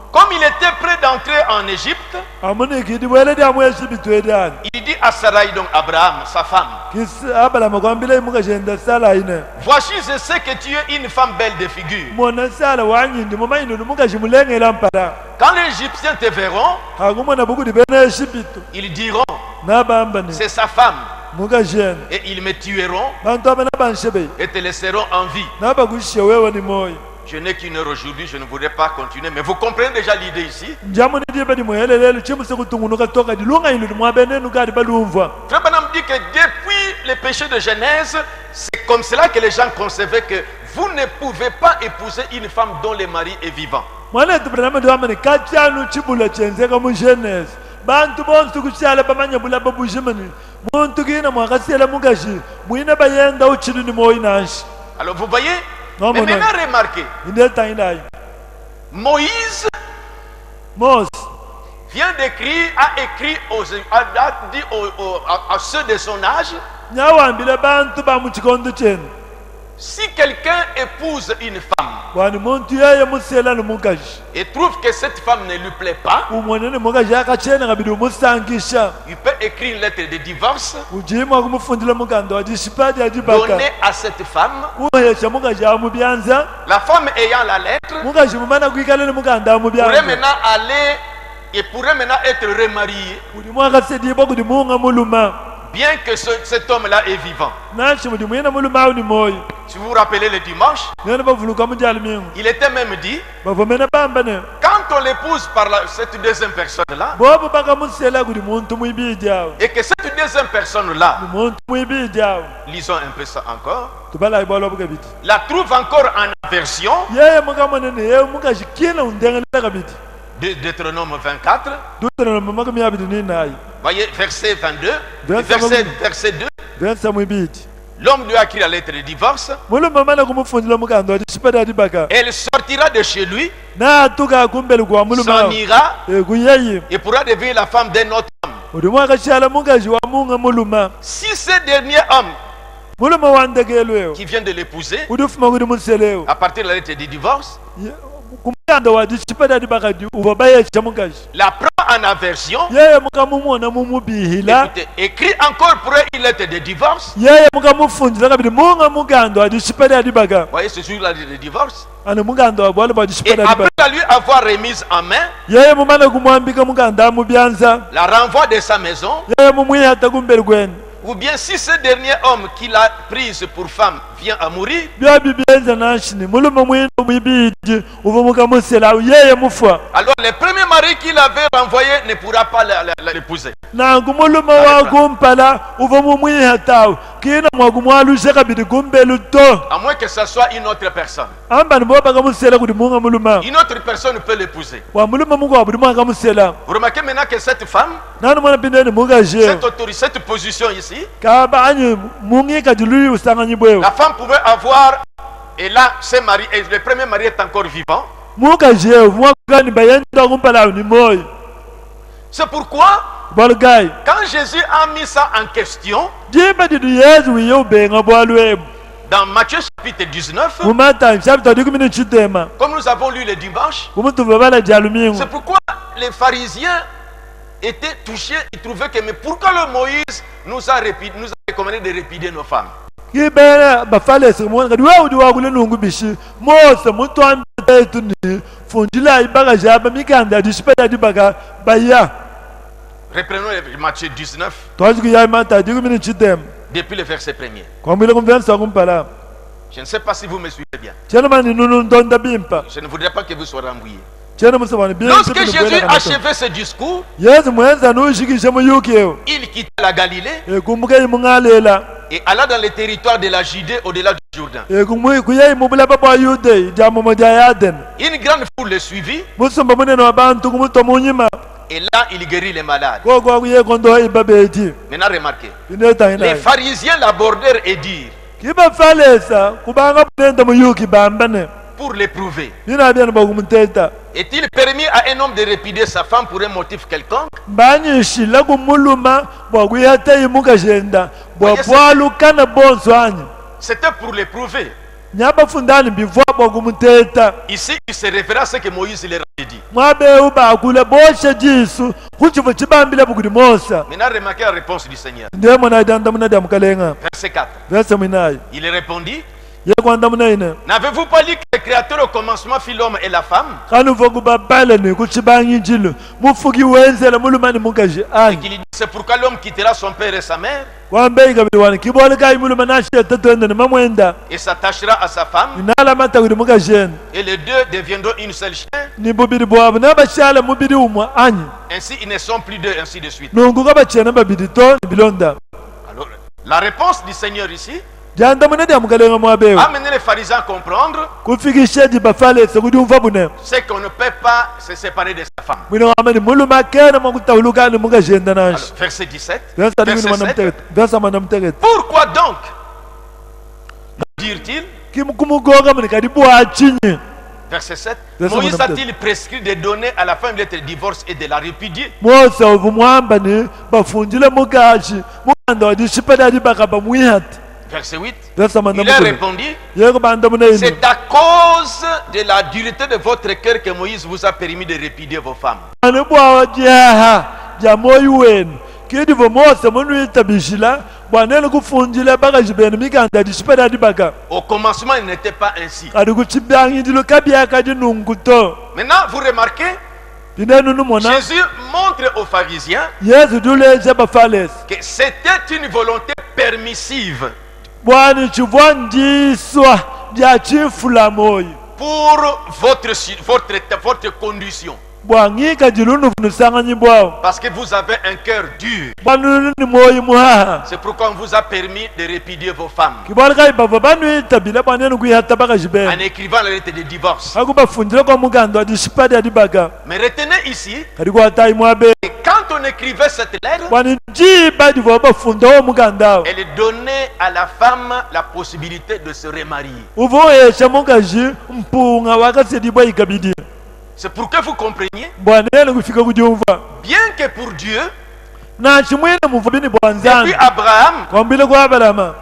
Comme il était prêt d'entrer en Égypte, amune kidi wele dia mu Egypt wedan il dit à Sarai, donc Abraham, sa femme, kis abala makwambile mu kagenda sala ine voici, je sais que tu es une femme belle de figure. mona sala wanyindi mu mayino mu kajimulengela mpara Quand les Égyptiens te verront, hakumona bukudi bene Egypt ils diront, nabambani c'est sa femme, mu kagenda et ils me tueront bantu abana banshebe et te laisseront en vie. nabakushe wewe ni moyo Je n'ai qu'une heure aujourd'hui, je ne voudrais pas continuer, mais vous comprenez déjà l'idée ici. njamuni dibe di muhelelelo chimuse kutungunuka toka dilunga inu mwabene kadi balumva. Frère Branham dit que depuis le péché de Genèse, c'est comme cela que les gens concevaient que vous ne pouvez pas épouser une femme dont le mari est vivant. Mwana tubrama duamane kachanu chibula chenzeka mu Genèse bantu bonse kuchala bamanya bula babujimani muntu kina mwakasela mugashi mwina bayenda uchili ni moyinashi Alors vous voyez, Non, mais mon maintenant remarquez, indeta indai Moïse Mos vient d'écrire, a écrit à ceux de son âge, nyawambile bantu ba mu chikondo chenu si quelqu'un épouse une femme wani muntu yeye musela ni mugashi et trouve que cette femme ne lui plaît pas, umwene ni mugashi akachena kabidi umusangisha il peut écrire une lettre de divorce, ujimwa kumufundila muganda wajishipadi ajibaka donner à cette femme. uhesha mugashi amubyanza La femme ayant la lettre mugashi mumana kuikala ni muganda pourrait amubyanza maintenant aller et pourrait maintenant être remariée, kudi mwakasediba kudi muunga muluma bien que cet homme-là est vivant. nashi mudi mwina muluma au ni moyo Si vous vous rappelez le dimanche, nene bavuluka mujali mingu il était même dit, bavomene bambane quand on l'épouse par cette deuxième personne-là, bobo bakamusela kudi muntu mwibidi awo et que cette deuxième personne-là, ni muntu mwibidi awo lisons un peu ça encore, tubala ibolo bukabiti la trouve encore en aversion, yeye mukamonene yeye mukashikila undengelela kabiti de Deutéronome 24, dutana mamakumi abidi ni nayi voyez, verset 22, Verset verset 2, versa mwibidi l'homme lui a écrit la lettre de divorce, muluma mana kumufundila muganda wajishipadi adibaka elle sortira de chez lui, na atuka kumbele kwa muluma s'en ira kuyeyi et pourra devenir la femme d'un autre homme. uri mwakashala mukazi wa munga muluma Si ce dernier homme muluma wandegelweyo qui vient de l'épouser, udufuma kuri museleo à partir de la lettre de divorce, kumuganda wa disipeda dibakadi ubabayecha mukazi la prend en aversion, yeye mukamumona mumubihila écoutez, écrit encore pour eux une lettre de divorce. yeye mukamufunjira kabiri munga muganda wa disipeda dibaga Vous voyez ce jour-là de divorce. ana muganda wa bwala ba Et disipeda après dibaga lui avoir remise en main, yeye mumana kumwambika muganda mubyanza la renvoi de sa maison, yeye mumwihata kumberi kwenu ou bien si ce dernier homme qu'il a prise pour femme vient à mourir, byabi byenza nashini muluma mwino mwibidi uva mukamusela yeye mufa alors le premier mari qu'il avait renvoyé ne pourra pas l'épouser. nangu muluma wakumpala uva mumwihatawo kina mwagumwalusha kabiri kumbelu to À moins que ce soit une autre personne. amba nibo bakamusela kuti munga muluma Une autre personne peut l'épouser. wa muluma mungu wabudi mwakamusela Vous remarquez maintenant que cette femme, nanu mwana pindeni mukaje cette autorité, cette position ici, kaba anyi mungi kadilui usanganyi bwewo la femme pouvait avoir, et là, ses maris, et le premier mari est encore vivant. mukaje mwakani bayenda kumpala ni moyo C'est pourquoi, balgai quand Jésus a mis ça en question, jiba didu yesu wiyo benga bwalwe dans Matthieu chapitre 19, mumata chapter 10 chitema comme nous avons lu le dimanche, kumutuva bala jalumingo c'est pourquoi les pharisiens étaient touchés. Ils trouvaient que, mais pourquoi le Moïse nous a recommandé de répudier nos femmes? kibera bafalese kumona kadi wewe udiwa kule nungu bishi mose mutwambe tuni funjila ibaga jaba mikanda disipeda dibaga baya Reprenons Matthieu 19, twaziku ya mata 10 chitema depuis le verset 1er. kwambile kumvensa kumpala Je ne sais pas si vous me suivez bien. chena mani nunu ndonda bimpa Je ne voudrais pas que vous soyez embrouillés. chena musabani bien Lorsque Jésus achevait ce discours, yesu mwenza nushikishe muyukio il quitta la Galilée ekumbuke imungalela et alla dans les territoires de la Judée au-delà du Jourdain. ekumwe kuye imubula baba yude jamomo ja yaden Une grande foule le suivit musumba munene wabantu kumuto munyima et là il guérit les malades. koko kuye kondo ibabeti Maintenant remarquez, ineta les ina pharisiens l'abordèrent et dirent, kiba falesa kubanga bunenda muyuki bambane pour l'éprouver, ina bien bakumuteta est-il permis à un homme de répudier sa femme pour un motif quelconque? banyishila kumuluma bwakuyata imukashenda bwabwalukana bonso anyi C'était pour l'éprouver. nyabafundani bivwa bwakumuteta Ici, il se réfère à ce que Moïse leur avait dit. mwabeu bakule boshe jisu kuchivo chibambile bukudi mosa Maintenant remarquez la réponse du Seigneur. ndiye mwana idanda munadi amukalenga Verset 4. vese mwinayi Il répondit, yekwanda munaine n'avez-vous pas lu que le Créateur au commencement fit l'homme et la femme? kanuva kubabalani kuchibanginjilo mufuki wenzela mulumani mukaji Et anyi qu'il dit, c'est pourquoi l'homme quittera son père et sa mère kwambei kabili wani kibolekayi muluma nasheta twendeni mamwenda et s'attachera à sa femme, inalamata kuti mukajeni et les deux deviendront une seule chair. ni bubiri bwabo nabashala mubiri umwe anyi Ainsi, ils ne sont plus deux, ainsi de suite. nungu kabachena babiri to ni bilonda Alors, la réponse du Seigneur ici janda munadi amukalenga mwabewe a amené les pharisiens à comprendre kufikisheji bafalesa kuti umva bune c'est qu'on ne peut pas se séparer de sa femme. mwina wamani muluma kena mwakutahulukani mukajenda Alors, nashi verset 17. versa Verset 7. versa mwana mtekete Pourquoi donc dirent-ils? kumugoga muni kadi bwachinyi Verset 7. Verset Moïse 17. a-t-il prescrit de donner à la femme une lettre de divorce et de la répudier? mose uvu mwambani bafunjile mukashi mukanda wadishipedadi bakaba mwihati Verset 8. versa mwana Il a mtekete répondu, yeko banda munaine c'est à cause de la dureté de votre cœur que Moïse vous a permis de répudier vos femmes. ani bwawa jaha ja moyi wenu kidivo mose munuita bishila bwanene kufunjile bakajibeni mikanda dishipedadi baka Au commencement, il n'était pas ainsi. kadi kuchibyangindilo kabyakadi nunguto Maintenant, vous remarquez, dinenu numona Jésus montre aux pharisiens yesu duleje bafalesa que c'était une volonté permissive bwani chivwa njiswa ja chifula moyi pour votre condition. bwangika jilunu vunusanganyi bwawo Parce que vous avez un cœur dur. bwanunu ni moyi muhaha C'est pourquoi on vous a permis de répudier vos femmes kiboleka ibava banuita bila bwanene kuyihata en bakajibeni écrivant la lettre de divorce. akubafunjile kwa muganda wadishipadi adibaka Mais retenez ici, kadi kwatayi mwabe que quand on écrivait cette lettre, bwani njiba divo bafunda wo mugandawo elle donnait à la femme la possibilité de se remarier. uvoyesha mukaji mpunga wakasedibwa ikabidi C'est pour que vous compreniez, bwanene kufika kudiumva bien que pour Dieu, na chimwene muvabini bwa Depuis nzambi Abraham, kwambile kwa Abalama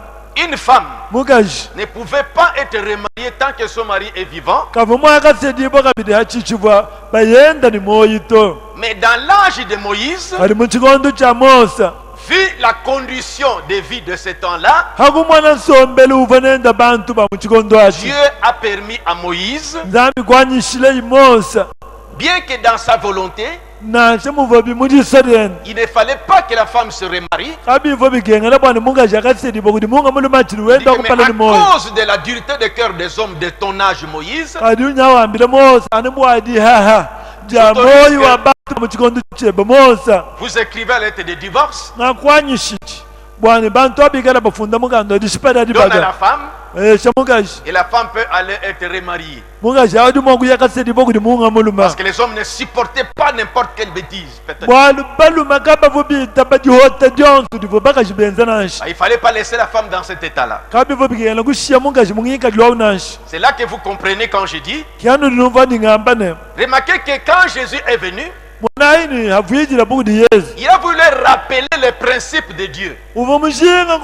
une femme mukaji ne pouvait pas être remariée tant que son mari est vivant. kava mwakasedibo kabidi hachichibwa bayenda ni moyito Mais dans l'âge de Moïse, ali muchikondo cha Mosa vu la condition de vie de ce temps-là, hakumwana nsombele uvanenda bantu ba muchikondo achi Dieu a permis à Moïse, nzambi kwanyishile Mosa bien que dans sa volonté, na chemuvabi muchisadeni il ne fallait pas que la femme se remarie. kabivo bigengela bwana mukaji akasedibo kuti munga muluma chili wenda Mais kupala à ni moyo cause de la dureté de cœur des hommes de ton âge, Moïse, kadi unyawambile Mosa anibwadi haha ja moyo wa bantu muchikondo chebe Mosa vous écrivez la lettre de divorce, nakwanyishiki bwana bantu abigala bafunda mukando disipata donne à la dibaga femme, shamukaji et la femme peut aller être remariée. mukaji adi moku yakasedibo kuti munga muluma Parce que les hommes ne supportaient pas n'importe quelle bêtise. Peut-être. bwana baluma kaba vobita badihota dyonso divo bakajibenza nashi Il ne fallait pas laisser la femme dans cet état-là. kabi vobigela kushiya mukaji mungika lwawu nashi C'est là que vous comprenez quand je dis, kianu dinumva ningamba ne remarquez que quand Jésus est venu, munaini havuyijila bukudi Yesu il a voulu rappeler les principes de Dieu. uvo mushinga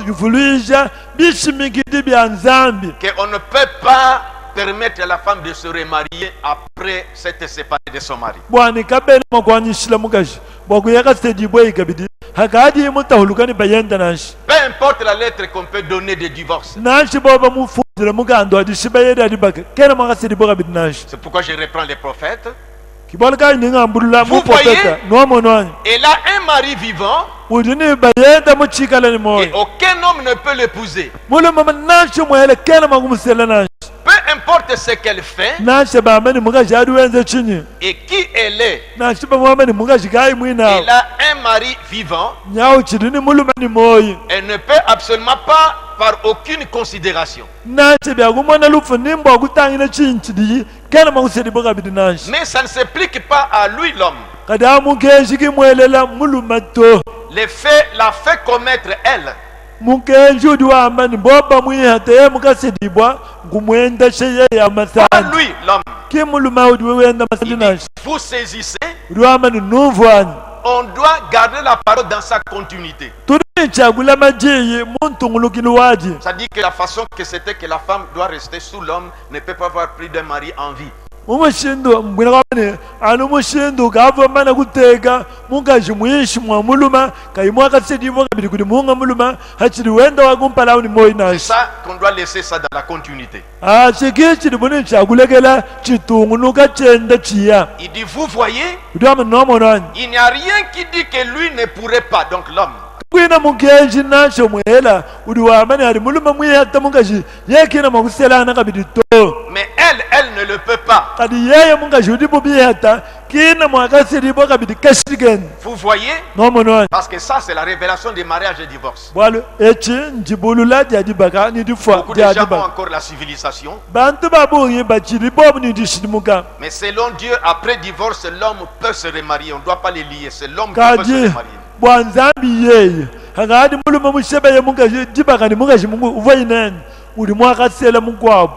kubavuluisha bishimikidi bya nzambi Qu'on ne peut pas permettre à la femme de se remarier après s'être séparée de son mari. bwana kabele makwanyishila mukaji bwakuyakasedibo ikabidi hakadi mutahulukani bayenda nashi Peu importe la lettre qu'on peut donner de divorce. nashi boba mufundile mukando adishibayedi adibaka kena mwakasedibo kabidi nashi C'est pourquoi je reprends les prophètes. kibona kai ningambulula Vous mupopeta nomonwani Elle a un mari vivant udini bayenda muchikala ni et moyo aucun homme ne peut l'épouser. mulumama nashi mwele kena makumusela nashi Peu importe ce qu'elle fait nashi bamani mukaji adiwenze chini et qui elle est. nashi bamwamani mukaji kai mwinawo Elle a un mari vivant. nyawo chidini mulumani moyi Elle ne peut absolument pas, par aucune considération. nashi byakumwana lufu nimbo akutangile chinchidi kena makusedibo kabidi nashi Mais ça ne s'applique pas à lui, l'homme. kadi amukenji kimwelela mulumato Les faits l'a fait commettre elle. mukenji udi wambani boba mwihata ye mukasedibwa ngumwenda sheye ya Pas masani lui, l'homme. kimuluma udi wewenda masani Il dit, nashi vous saisissez, udi wambani nuvwani on doit garder la parole dans sa continuité. tulichagula majiyi muntungulukili waji Ça dit que la façon que c'était que la femme doit rester sous l'homme ne peut pas avoir plus d'un mari en vie. umushindu mbwina kwamene anu mushindu kavomana kuteka mungaji mwishi mwa muluma kaimwa kasedibwa kabidi kuti munga muluma hachili wenda wakumpalawu ni moyi C'est nashi ça qu'on doit laisser ça dans la continuité. chiki chili buni chakulekela chitunguluka chenda chiya Il dit, vous voyez, udi wamani nomonwani il n'y a rien qui dit que lui ne pourrait pas, donc l'homme. kwina mukenji nasho mwela udi wamani ali muluma mwihata mungaji yekina makuselana kabidi to Mais elle ne le peut pas. kadi yeye mungaji udi bubihata kina mwakasedibo kabidi kashigeni Vous voyez, nomonwani parce que ça c'est la révélation des mariages et divorces. bwalo echi njibulula dyadibaka nidifwa Beaucoup de gens ont dyadibaka encore la civilisation. bantu babungi bachili bobu nidishidimuka Mais selon Dieu, après divorce, l'homme peut se remarier. On ne doit pas les lier. C'est l'homme qui peut se kaji remarier. bwanzambi yeye hakadi muluma mushebeye mungaji dibakani mungaji mungu uvainene uli mwakasela mungwabu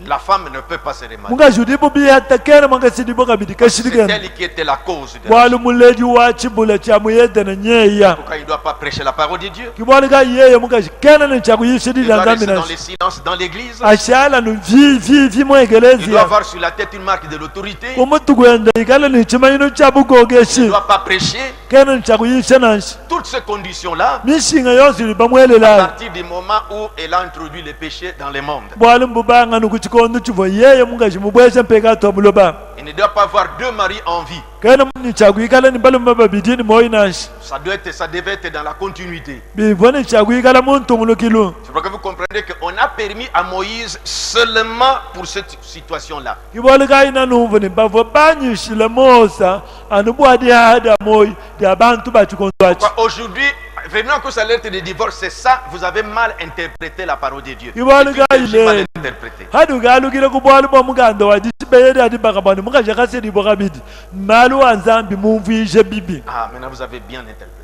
La femme ne peut pas se remarier. mungaji udi bubihata kena mwakasidibo kabidi C'est kashigeni elle qui était la cause de la bwalo muleji wa chibula cha muyedana nyeya Pourquoi il ne doit pas prêcher la parole de Dieu? kibwalika yeye mungaji kena Il nichakuyishidila doit nzambi rester dans nashi le silence dans l'église. ashala nu vi Il doit mwegelezia avoir sur la tête une marque de l'autorité. Il kumutu kwenda ikala nichimayino ne chabugogeshi doit pas prêcher. kena nichakuyisha nashi Toutes ces conditions-là, mishinga yonse ili à pamwelelayo partir du moment où elle a introduit le péché dans le monde. bwali mbubanga nukuchikondo chivo yeye mungaji mubweshe mpeka muloba Il ne doit pas avoir deux maris en vie. kena nichakuyikala nibaluma babidi ni moyi nashi Ça devait être dans la continuité. bivo nichakuyikala muntungulukilu C'est pour que vous compreniez qu'on a permis à Moïse seulement pour cette situation-là. kibwalika ina numvu nimbavo banyishile mosa anubwadi hada moyi dia bantu bachikondo achi Aujourd'hui, venant à cause de la lettre de divorce, c'est ça, vous avez mal interprété la parole de Dieu. Il va le Et puis, gars, j'ai mal il est- interprété. hadu galukile kubwali bwa muganda wadishibeyedi adibaka bwani mukaji akasedibo kabidi malu wa nzambi mumvishe bibi Ah, maintenant vous avez bien interprété.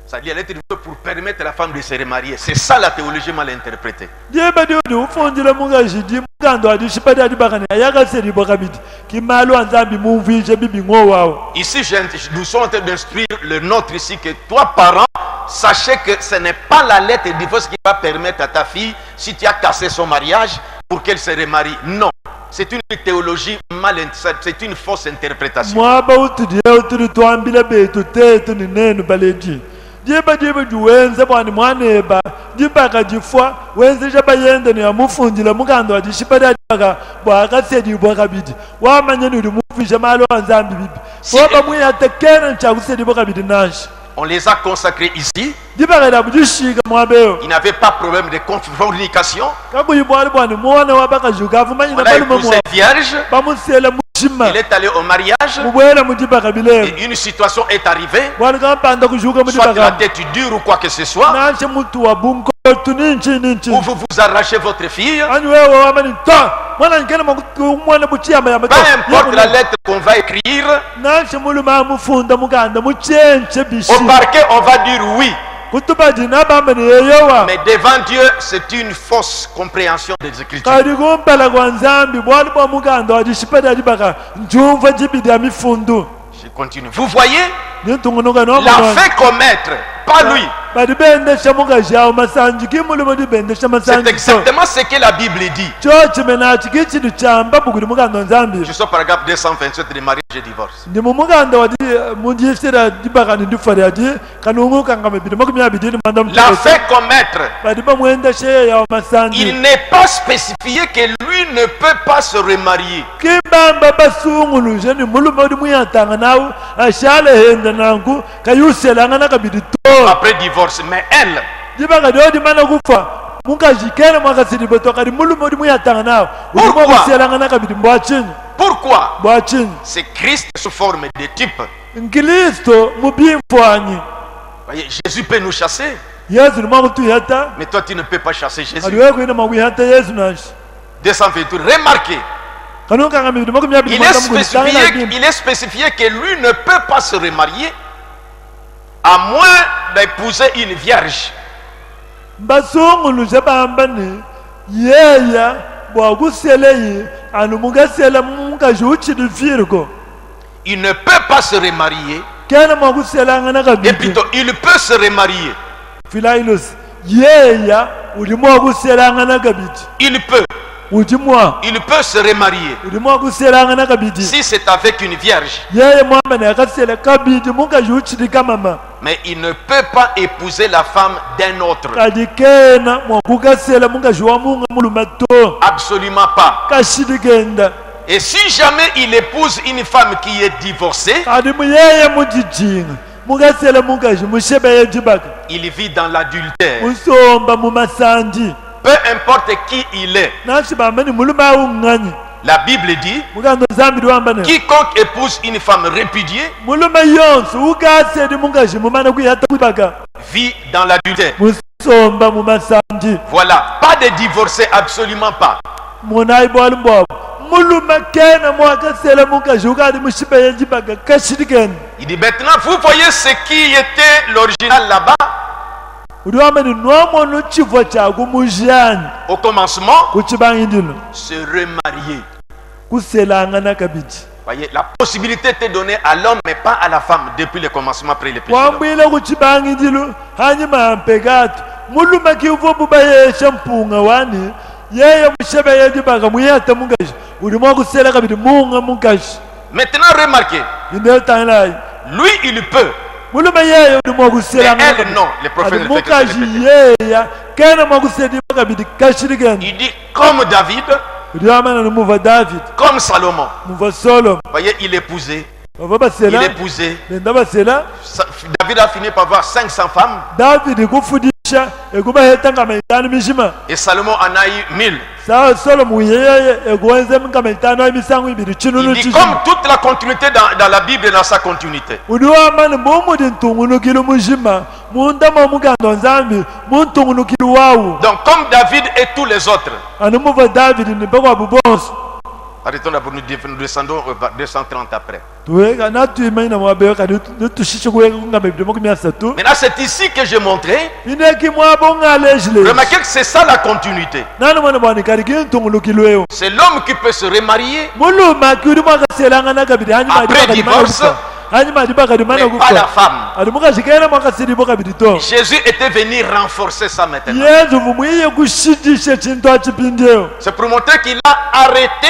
Ça dit la lettre de Dieu pour permettre à la femme de se remarier. C'est ça la théologie mal interprétée. dyebedi udi ufundile mukaji di muganda wadishibedi adibakani ayakasedibo kabidi kimalo anzambi muvije bibi ngowao. Ici, nous sommes en train d'instruire le nôtre ici que toi, parents, sachez que ce n'est pas la lettre de divorce qui va permettre à ta fille, si tu as cassé son mariage, pour qu'elle se remarie. Non. C'est une théologie c'est une fausse interprétation. Mwaba utidi tuambile betu tetu ni nenu baleji. Jiba juwenze bwani mwaneba. Jiba kajifwa wenze jaba yende ni amufunjila mugando ajishipada jaga bwaka sedi bwaka bidi. Wamanye ni mufisha malo anzambi bibi. Waba mwe atekena nchagu sedi bwaka bidi nashi. On les a consacrés ici. Ils n'avaient pas de problème de fornication. Il a épousé vierge. Il est allé au mariage. Et une situation est arrivée. Soit la tête dure ou quoi que ce soit. Ou vous vous arrachez votre fille. Peu importe la lettre qu'on va écrire. Au parquet, on va dire oui. Mais devant Dieu, c'est une fausse compréhension des Écritures. Je continue. Vous voyez, l'a fait commettre, pas lui. C'est exactement ce que la Bible dit. Je suis paragraphe 227 de mariage et divorce. L'a fait commettre. Il n'est pas spécifié que lui ne peut pas se remarier. Après divorce, mais elle, pourquoi? C'est Christ sous forme de type. Voyez, Jésus peut nous chasser, mais toi tu ne peux pas chasser Jésus. 228, remarquez, il est spécifié que lui ne peut pas se remarier à moins d'épouser une vierge. Il ne peut pas se remarier. Et plutôt, il peut se remarier. Il peut. Il peut se remarier si c'est avec une vierge. Mais il ne peut pas épouser la femme d'un autre. Absolument pas. Et si jamais il épouse une femme qui est divorcée, il vit dans l'adultère. Peu importe qui il est. La Bible dit, quiconque épouse une femme répudiée vit dans l'adultère. Voilà, pas de divorcé, absolument pas. Il dit maintenant, vous voyez ce qui était l'original là-bas. Au commencement, se remarier. Voyez, la possibilité était donnée à l'homme mais pas à la femme depuis le commencement après le péché. Maintenant remarquez, lui il peut. Mais elle non, le prophète ne fait que se répéter. Il dit comme David, comme Salomon. Voyez, il épousait. David a fini par avoir 500 femmes. Et Salomon en a eu 1000. Il dit comme toute la continuité dans la Bible et dans sa continuité. Donc comme David et tous les autres, Arrêtons d'abord, nous descendons au 230 après. tuweka natuimaina mwabeyo kadi nutushishe kuweka kungambe bidemo kumyasatu Maintenant, c'est ici que j'ai montré. ineki mwabongalejile Remarquez que c'est ça la continuité. nani mwana bwani kadi kintungulukilweyo C'est l'homme qui peut se remarier, muluma kudi mwakaselangana kabidi Après divorce, hanyuma adi bakadi mana mais pas la kufa femme. adi mukashikena mwakasilibo kabidi to Jésus était venu renforcer ça maintenant. yesu mumwiye kushidishe chintu achipindeyo C'est pour montrer qu'il a arrêté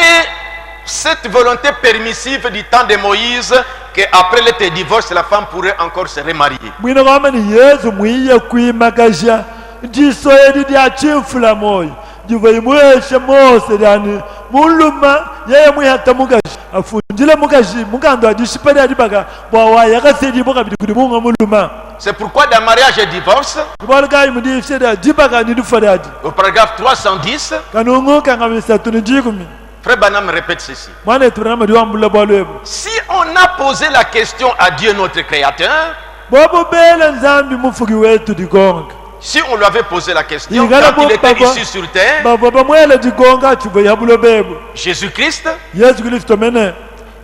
cette volonté permissive du temps de Moïse, qu'après le divorce, la femme pourrait encore se remarier. mwina kwamani yesu mwiye kwimakasha ndisoyedi dia chimfula moyo jivaimweshe mose dyani muluma yeye mwihata mukashi afunjile mukashi mukando adishipali adibaka bwawa yakasedibo kabidi kudi munga muluma C'est pourquoi dans mariage et divorce, kubalikayi mudifsede adibaka nidufadadi au paragraphe 310, kanungu kangamisatu nijikumi Frère Banham répète ceci. mwana eturanama diwambula bwalwebo Si on a posé la question à Dieu notre Créateur, bwabubele nzambi mufugi wetu digonga si on lui avait posé la question Igala quand il était baba- ici sur terre, bava bamwele digonga chuva yabulo bebo Jésus-Christ, yesu kristo mene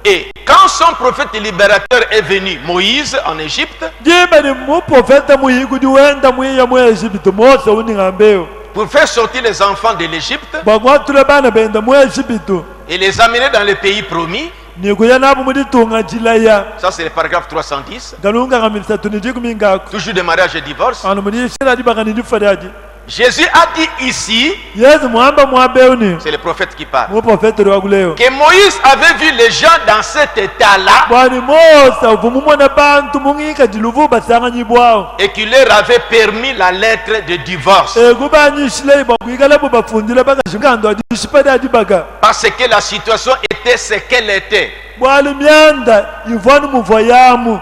et quand son prophète et libérateur est venu, Moïse, en Égypte, jibani muprofeta muhigu diwenda mwiya mu Egipto mose uningambeyo pour faire sortir les enfants de l'Égypte bwagwatule bana benda mu Egipto et les amener dans le pays promis, nikuya nabo muditunga jilaya ça c'est le paragraphe 310, galunga ngamisatu nijikumi ngako toujours de mariage et divorce. ano mudishira dibaka nidifadadi Jésus a dit ici, yesu mwamba mwabewuni c'est le prophète qui parle, muprofeta lwakuleyo que Moïse avait vu les gens dans cet état-là bwani mose uvumumona bantu mungika diluvu basanganyi bwawo et qu'il leur avait permis la lettre de divorce. ekubanyishile bwakwikala bo bafundile bakashingando adishipadadi baka Parce que la situation était ce qu'elle était. bwali myanda ivwani muva yamu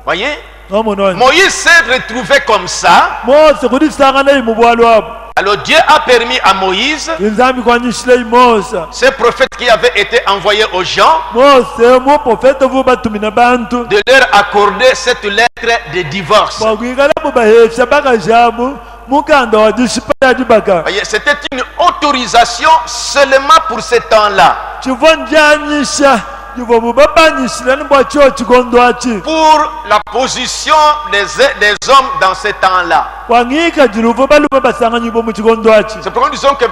Voyez? nomononi Moïse s'est retrouvé comme ça. mose kudisangana imu bwali wabo Alors Dieu a permis à Moïse, inzambi kwanyishile mose ce prophète qui avait été envoyé aux gens, mose muprofeta vu batumina bantu de leur accorder cette lettre de divorce. bwakwikala bo bahesha bakajamu mukanda wadishipadadi baka Voyez, c'était une autorisation seulement pour ce temps-là. chivo njanyisha ivo bubabanyishile ni bwacho chikondwachi Pour la position des hommes dans ce temps-là. kwangika jiluvu baluba basanganyi bo mu chikondwachi C'est pourquoi nous disons que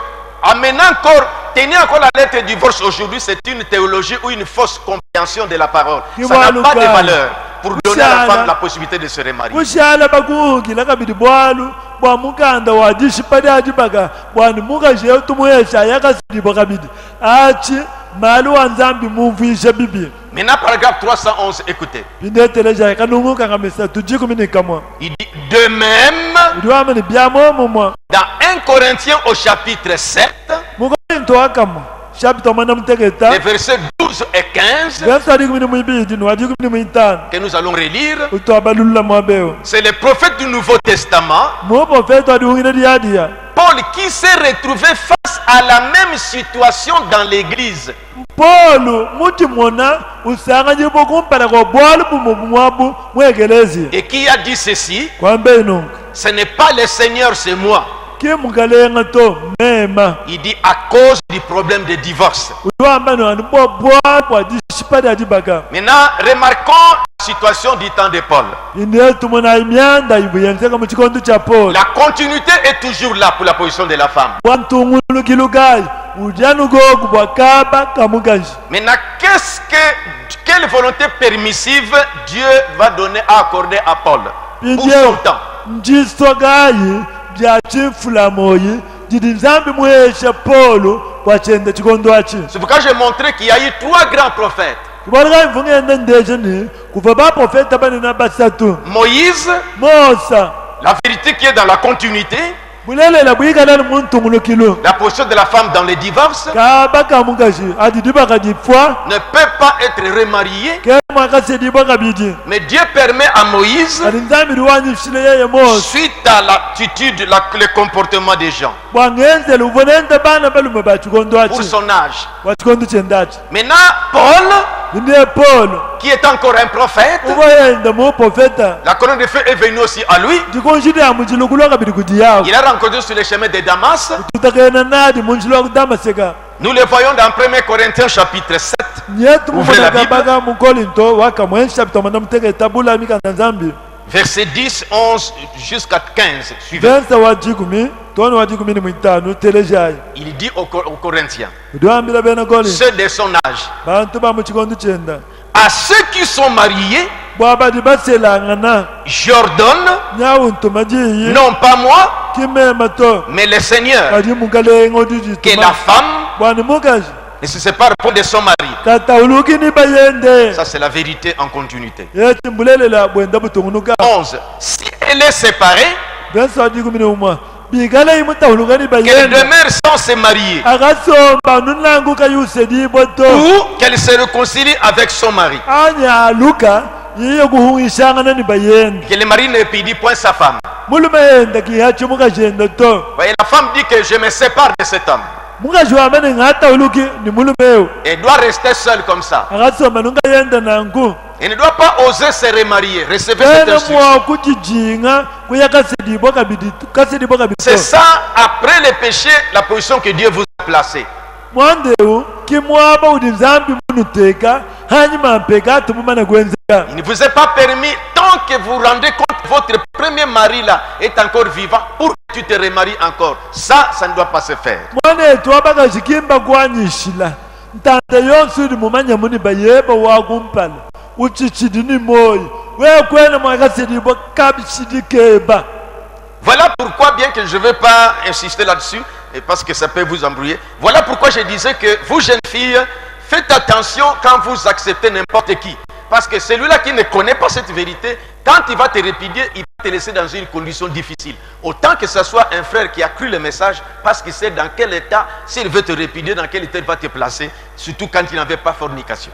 amener encore, tenir encore la lettre de divorce aujourd'hui, c'est une théologie ou une fausse compréhension de la parole. Ça n'a pas de valeur pour donner à la femme la possibilité de se remarier. kushala bakuhungila kabidi bwalu bwa mukanda wadishipadadi baka bwani mukasheyo tumuhesha yakasidibo kabidi achi mali wa nzambi mumvishe bibi Maintenant, paragraphe 311, écoutez. pindeteleja kanunguka ngamisatu jikumi nikamwa Il dit de même, idiwamani byamomumwa dans 1 Corinthiens au chapitre 7, mukorinto akamwa chapita mwana les mutegeta versets 12 et 15, verso adikumi muibidi nuadikumi muitano que nous allons relire, utwabalulula mwabeo c'est le prophète du Nouveau Testament, muprofeta adihungile diadia Paul, qui s'est retrouvé face à la même situation dans l'église. polo mutimona usanganyi bokumpala kwa bwalu bumumwabu mwegelezi Et qui a dit ceci, kwambe inunga ce n'est pas le Seigneur, c'est moi. kimugalenga to mema Il dit à cause du problème de divorce. uliwambano anu bwabwa dishipadadi baka Maintenant, remarquons la situation du temps de Paul. inetumona imyanda ibuyenzeka mu chikondo cha Paulo La continuité est toujours là pour la position de la femme. bwantungulukilugayi udyanugogu bwakaba kamugaji Maintenant, quelle volonté permissive Dieu va donner à accorder à Paul pour son temps? njisogayi bya chimfulamoyi jidi nzambi muhesha Paulo kwachenda chikondo achi C'est pourquoi j'ai montré qu'il y a eu 3 grands prophètes. kubalika mvungenda ndejeni kuva baprofeta banena basatu Moïse, Mosa la vérité qui est dans la continuité, bulelela bwikalani muntungulukilu la position de la femme dans le divorce kaba kamugaji adidibaka dipfwa ne peut pas être remariée. kemwakasedibwa kabidi Mais Dieu permet à Moïse, adi nzambi liwanyishile yeye Mose suite à l'attitude, le comportement des gens, bwangenzela ubonenda bana balume ba chikondo pour achi son âge. wa chikondo chendachi Maintenant, Paul, ndiye Paulo qui est encore un prophète, uboyenda muprofeta la colonne de feu est venue aussi à lui. ndikonjidi ya munjilo kulwa kabidi kudi yawo Il a rencontré sur le chemin de Damas tutakena nadi munjilo wa kudamaseka Nous le voyons dans 1 Corinthiens chapitre 7. Ouvrez la Bible. Verset 10, 11 jusqu'à 15. Suivez. Il dit aux Corinthiens, ceux de son âge, à ceux qui sont mariés, j'ordonne, non pas moi, mais le Seigneur, que la femme ne se sépare pas de son mari. Ça, c'est la vérité en continuité. 11. Si elle est séparée, qu'elle demeure sans se marier, ou qu'elle se réconcilie avec son mari. Que le mari ne répudie point sa femme. Voyez, la femme dit que je me sépare de cet homme. Elle doit rester seule comme ça. Elle ne doit pas oser se remarier. Recevez cette instruction. C'est ça, après le péché, la position que Dieu vous a placée. Il ne vous est pas permis, tant que vous rendez compte que votre premier mari là est encore vivant, pour que tu te remaries encore. Ça ne doit pas se faire. Voilà pourquoi, bien que je ne veux pas insister là-dessus, et parce que ça peut vous embrouiller, voilà pourquoi je disais que vous, jeunes filles, faites attention quand vous acceptez n'importe qui. Parce que celui-là qui ne connaît pas cette vérité, quand il va te répudier, il va te laisser dans une condition difficile. Autant que ce soit un frère qui a cru le message, parce qu'il sait dans quel état, s'il veut te répudier, dans quel état il va te placer, surtout quand il n'avait pas fornication.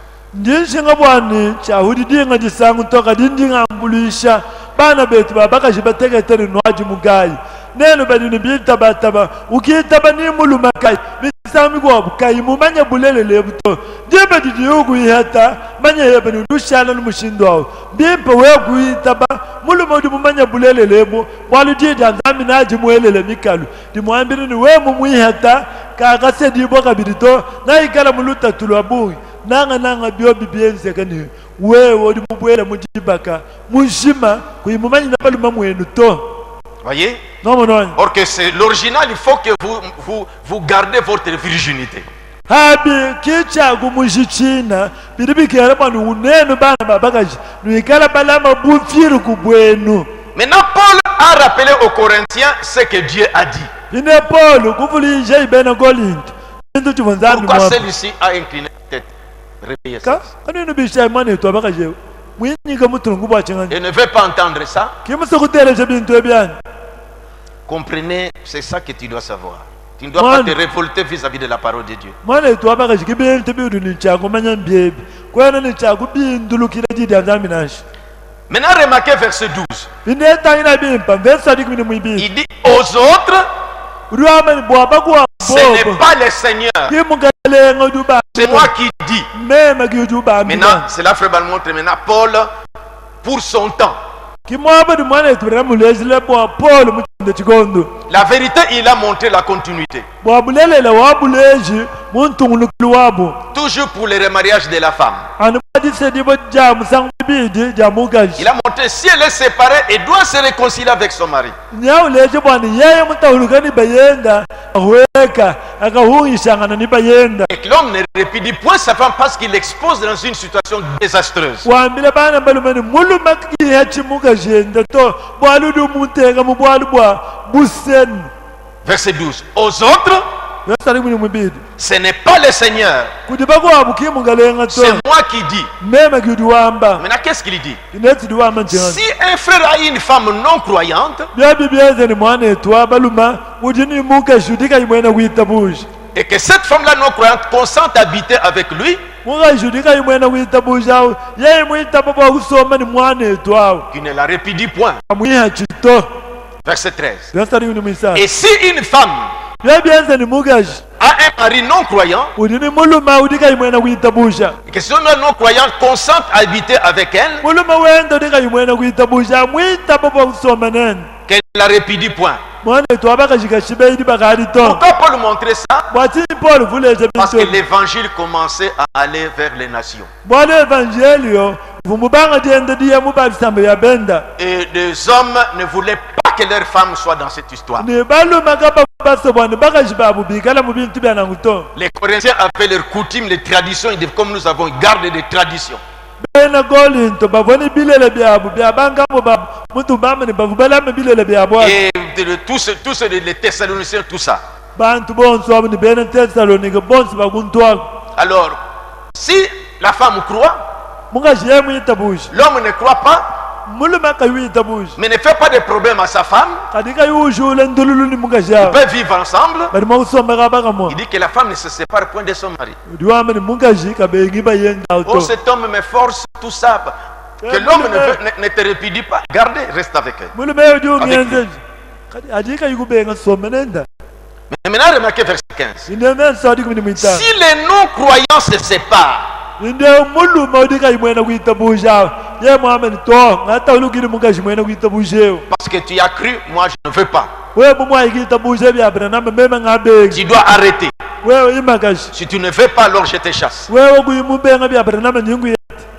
Neno bali nibitaba ukitaba ni mulumakai bisami kwa bukai mumanya bulele lebuto jebe didiugu ihata manya yebe ndushala numushindo bimpe wegu itaba muluma mumanya bulele lebu waludi danzami naji muelele mikalu dimwambiri ni we mumuihata kagase dibo kabirito na ikala muluta tulwabu nanga bio bibienze kani we wodi mubwela mujibaka mujima kuimumanya nabaluma mwenu to. Voyez? Or que c'est l'original, il faut que vous gardez votre virginité. Maintenant, Paul a rappelé aux Corinthiens ce que Dieu a dit. Pourquoi celui-ci a incliné la tête? Réveillez ça. Et ne veut pas entendre ça. Comprenez, c'est ça que tu dois savoir. Tu ne dois pas te révolter vis-à-vis de la parole de Dieu. Maintenant, remarquez verset 12. Il dit aux autres, ce n'est pas le Seigneur, c'est moi qui dis. Maintenant, c'est là, frère montre maintenant Paul pour son temps. La vérité, il a montré la continuité. Toujours pour le remariage de la femme. Il a montré, si elle est séparée, elle doit se réconcilier avec son mari. Et que l'homme ne répudie point sa femme parce qu'il l'expose dans une situation désastreuse. Verset 12. Aux autres, ce n'est pas le Seigneur, c'est moi qui dis. Maintenant, qu'est-ce qu'il dit? Si un frère a une femme non croyante et que cette femme-là non croyante consent à habiter avec lui, qu'il ne la répudie point. Verset 13. Et si une femme a un mari non croyant et que ce non croyant consent à habiter avec elle, qu'elle ne la répudie point. mwana to abakashika shibeidi bakalito Pourquoi Paul montrait ça? bwatini Paul vuleze Parce que bintu l'évangile commençait à aller vers les nations. bwana evangelio vumubanga diende diye mubalisambo ya benda Et les hommes ne voulaient pas que leurs femmes soient dans cette histoire. ni balumaka basobwana bakashiba bubikala mu bintu byananguto Les Corinthiens avaient leurs coutumes, les traditions, comme nous avons, ils gardent des traditions. bena golinto bavoni bilele byabo byabangambo mutu bamani bavubalame bilele byabo Et tous les Thessaloniciens, tout ça. bantu bonso abo ni bena Thessalonike bonso bakuntwako Alors, si la femme croit, mungashiye muyitabushi l'homme ne croit pas, muluma kayuyitabushi mais ne fait pas de problème à sa femme, kadi kayushule ndululu ni ils mungashiyawo peuvent vivre ensemble. bali makusomeka bakamwa Il dit que la femme ne se sépare point de son mari. udiwamani mungashi kabengi bayendawo Oh, to cet homme me force, tout ça. Que l'homme ne te répudie pas. Gardez, reste avec elle. muluma yo diungenzeji kadi adi kayikubenga some nenda Mais maintenant, remarquez verset 15. inemenso adi kumini mwitano Si les non-croyants se séparent, inde muluma udi kayimwena kuyitabusha ye mwamani to ngataulukili mungashi mwena kuyitabushewo parce que tu as cru, moi je ne veux pas. we mumwayikitabushe byabranama meme ngabengi Tu dois arrêter. wewe imakashi Si tu ne veux pas, alors je te chasse. wewe kuyimubenga byabranama nyingu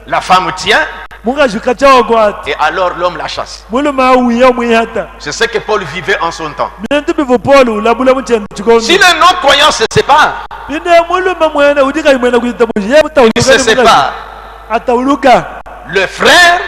La femme tient mungashi kachawakwati et alors l'homme la chasse. muluma awuya umwihata C'est ce que Paul vivait en son temps. bintu bivu polo ulabula muchendo chikondo Si les non-croyants se séparent, ine muluma mwene udi kayimwena kuyitabusha ye ils se séparent. atauluka Le frère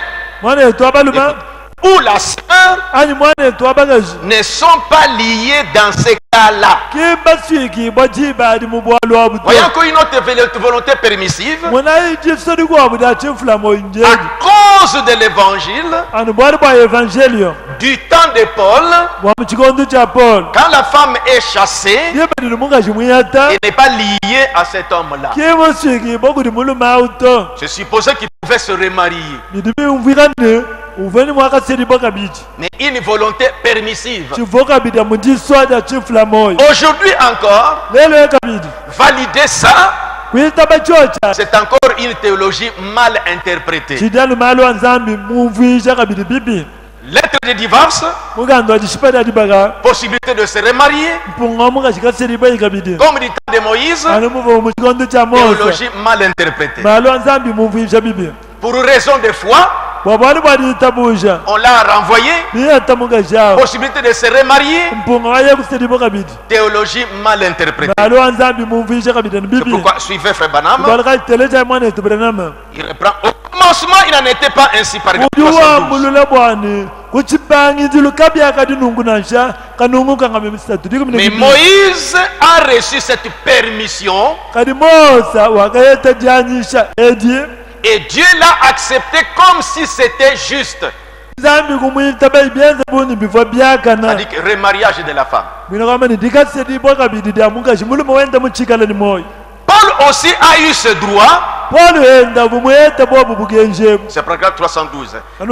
mwana yetu abaluma ou la sœur ani mwana yetu abakashi ne sont pas liés dans ces cas-là. kimbaswikibwa jibadi mubwalo wabuto Voyons encore une autre volonté permissive. mwana ijisoni kwabuda achimfulamo À injeli cause de l'évangile, anu bwali bwa evangelio du temps de Paul, bwa muchikondo cha Paul quand la femme est chassée, yebadili mungashi mwihata elle n'est pas liée à cet homme-là. kimuswikibwa kuti muluma auto C'est supposé qu'il pouvait se remarier. nidimi umvikane uveni mwakaselibwa kabiji Mais une volonté permissive. chivo kabidi amujiswadi achimfulamoyo Aujourd'hui encore, lelo ekabidi valider ça, kuyitaba chocha c'est encore une théologie mal interprétée. chidani malo wa nzambi mumvisha kabidi bibi Lettre de divorce, mugando achishipadi adibaka possibilité de se remarier, mpunga mungashikaselibwa ikabidi comme du temps de Moïse, anu muva muchikondo cha Mose théologie mal interprétée. malo wa nzambi mumvisha bibi Pour raison de foi, bwabwali bwaliitabusha on l'a renvoyé, niyata mungashawo possibilité de se remarier, mpunga waye kuselibwa kabidi théologie mal interprétée. malo wa nzambi mumvisha kabidi ni C'est bibi pourquoi suivez Frère Banham, balika tele cha mwana yetu Branham il reprend. Au commencement, il n'en était pas ainsi, par exemple. mudi 72. wambulula bwani kuchipangizilu kabyaka dinungu nansha kanungu kangame misatu Mais Moïse a reçu cette permission kadi Mosa wakayeta janyisha edi et Dieu l'a accepté comme si c'était juste. nzambi kumwitaba ibyenze buni bifo byakana C'est-à-dire que remariage de la femme. bwino kamani dikasedibwa kabidi dyamungashi mulimo wenda muchikala ni moyo Paul aussi a eu ce droit. polo enda bumweta bwobu bugenjemu C'est paragraphe 312. Quand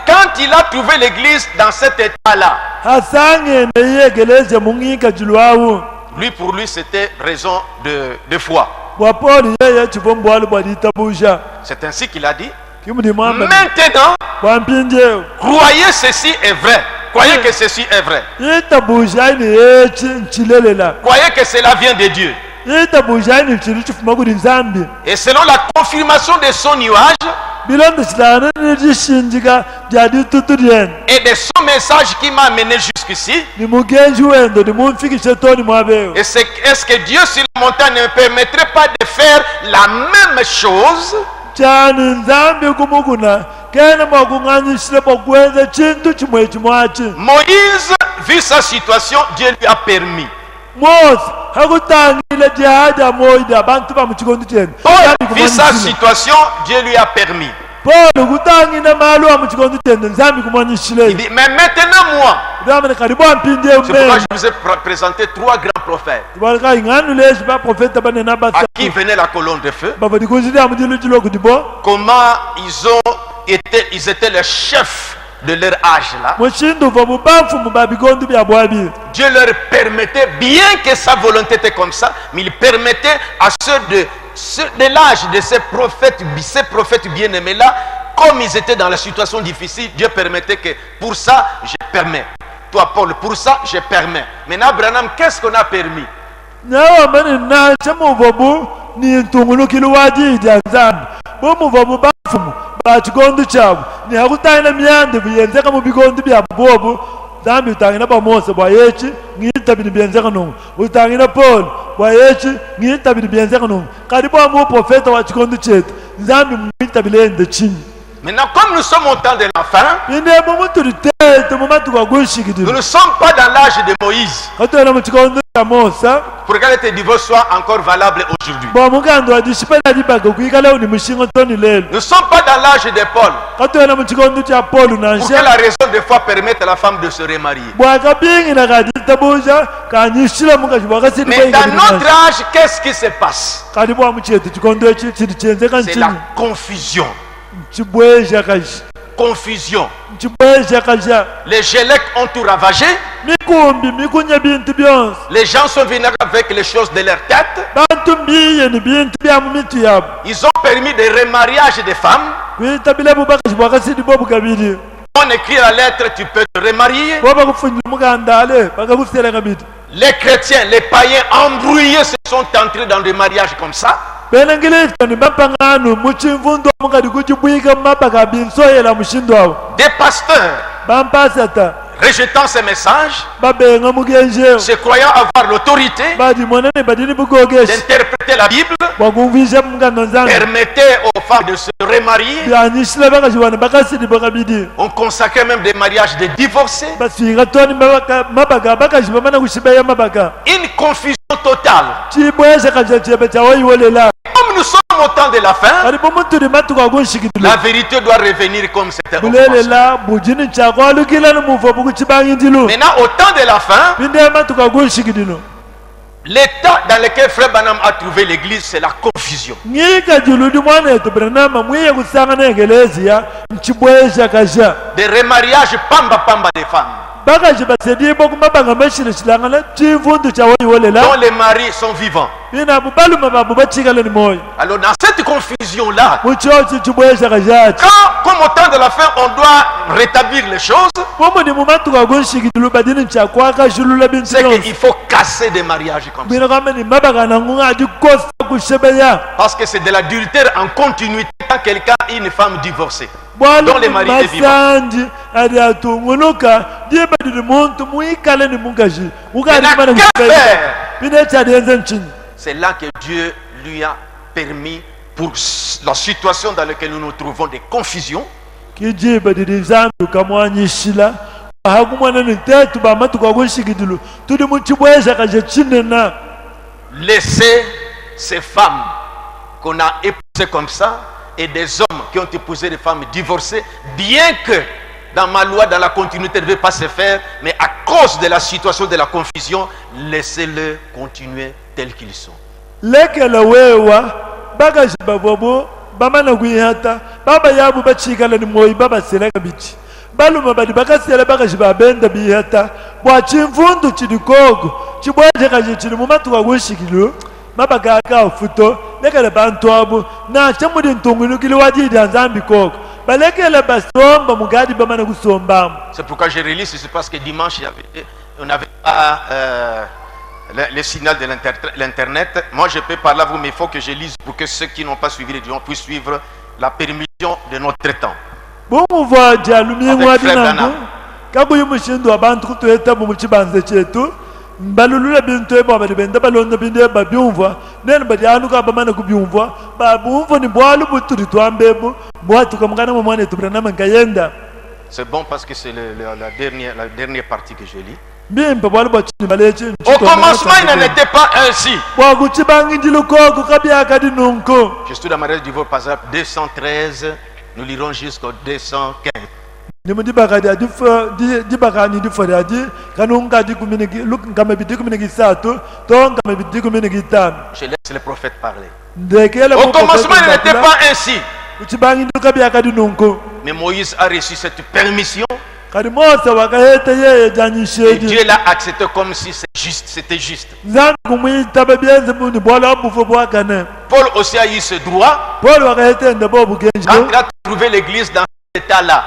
Quand il a trouvé l'église dans cet état-là, hasangene iyegeleze mungika julwawu lui, pour lui, c'était raison de foi. bwa polo yeye chivo mbwali bwalitabusha C'est ainsi qu'il a dit. kimudi mwamba Maintenant, bwampinjewu croyez ceci est vrai. Croyez que ceci est vrai. itabusha ini yechi nchilelela Croyez que cela vient de Dieu. itabusha ini chili chifuma kuti nzambi Et selon la confirmation de son nuage bilondo chilana nilishinjika dyaditutu lyene et de son message qui m'a amené jusqu'ici, ni mugenji wendo nimumfikishe toni mwabewu est-ce que Dieu sur la montagne ne permettrait pas de faire la même chose? chani nzambi kumukuna kene mwakung'anyishile bwakwenza chintu chimwe chimwachi Moïse, vu sa situation, Dieu lui a permis. Mose hakutangile jihada moida abantu bamuchikondi chene Paul, vu sa situation, Dieu lui a permis. Paul kutangile malo wa muchikondi chene nzambi Il kumwanyishile dit, mais maintenant moi, ndamene karibu ampinde c'est pourquoi umene je vous ai présenté trois grands prophètes balika ing'anu leshi baprofeta banena à basa qui venait la colonne de feu. bavadikuzilya mudilu chilokudibo Comment ils étaient les chefs de leur âge là. mushindu va mubamfu mubabigondi bya bwabi Dieu leur permettait, bien que sa volonté était comme ça, mais il permettait à ceux de l'âge de ces prophètes bien-aimés là, comme ils étaient dans la situation difficile, Dieu permettait que pour ça, je permets. toi Paul, pour ça je permets. Maintenant Branham, qu'est-ce qu'on a permis? nawa mani na chamu vobu ni ntungulu kiluwaji janzambi bomu vobu bafumu bachikondo chabu ni hakutana myande biyenzeka mu bikondo bya bobu zambi utangina ba Mose bwa yechi ngitabini byenzeka no utangina Paul bwa yechi ngitabini byenzeka no kadibo mu profeta wa chikondo chetu zambi mwitabile chini. Maintenant, comme nous sommes au temps de la fin, nous ne sommes pas dans l'âge de Moïse pour que tes divorces soient encore valables aujourd'hui. Nous ne sommes pas dans l'âge de Paul pour que la raison de foi permette à la femme de se remarier. Mais dans notre âge, qu'est-ce qui se passe? C'est la confusion. Confusion. Les Gélecs ont tout ravagé. Les gens sont venus avec les choses de leur tête. Ils ont permis des remariages des femmes. On écrit la lettre, tu peux te remarier. Les chrétiens, les païens embrouillés se sont entrés dans des mariages comme ça. Des pasteurs rejetant ces messages, se croyant avoir l'autorité d'interpréter la Bible, permettait aux femmes de se remarier. On consacrait même des mariages de divorcés. Une confusion totale. Comme nous sommes au temps de la fin, la vérité doit revenir comme c'était autrefois. Maintenant, au temps de la fin, l'état dans lequel Frère Branham a trouvé l'église, c'est la confusion. Des remariages pamba des femmes, dont les maris sont vivants. Alors dans cette confusion-là, comme au temps de la fin, on doit rétablir les choses, c'est qu'il faut casser des mariages comme ça. Parce que c'est de l'adultère en continuité quand quelqu'un a une femme divorcée, dont le mari est vivant. C'est là que Dieu lui a permis, pour la situation dans laquelle nous nous trouvons, des confusions, laisser ces femmes qu'on a épousées comme ça et des hommes qui ont épousé des femmes divorcées, bien que dans ma loi, dans la continuité, ne devait pas se faire, mais à cause de la situation de la confusion, laissez-le continuer tels qu'ils sont. C'est pourquoi je relis, c'est parce que dimanche, on n'avait pas le signal de l'internet. Moi je peux parler à vous, mais il faut que je lise pour que ceux qui n'ont pas suivi les dimanches puissent suivre la permission de notre temps. C'est bon parce que c'est la dernière partie que je lis. Au commencement, il n'en était pas ainsi. Je suis dans ma règle du vol, par exemple, 213, nous lirons jusqu'au 215. Je laisse le prophète parler. Au commencement, il n'était pas ainsi. Mais Moïse a reçu cette permission. Et Dieu l'a accepté comme si c'était juste. Paul aussi a eu ce droit. Quand il a trouvé l'église dans cet état-là,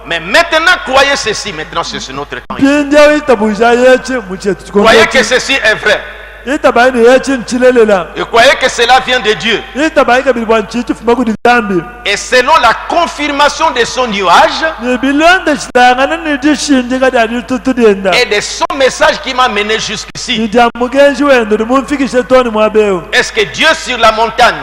Mais maintenant, croyez ceci. Maintenant, c'est notre temps. pindia itabuja yechi muchetu Croyez que ceci est vrai. itabaini yechi nchilelela Et croyez que cela vient de Dieu. itabaika bilibwanchichi fumagudi zambi Et selon la confirmation de son nuage nibilonde chilangana nidishinji kadi aditutudenda et de son message qui m'a mené jusqu'ici. nidya mugenji wendo nimumfikishe toni mwabeu Est-ce que Dieu sur la montagne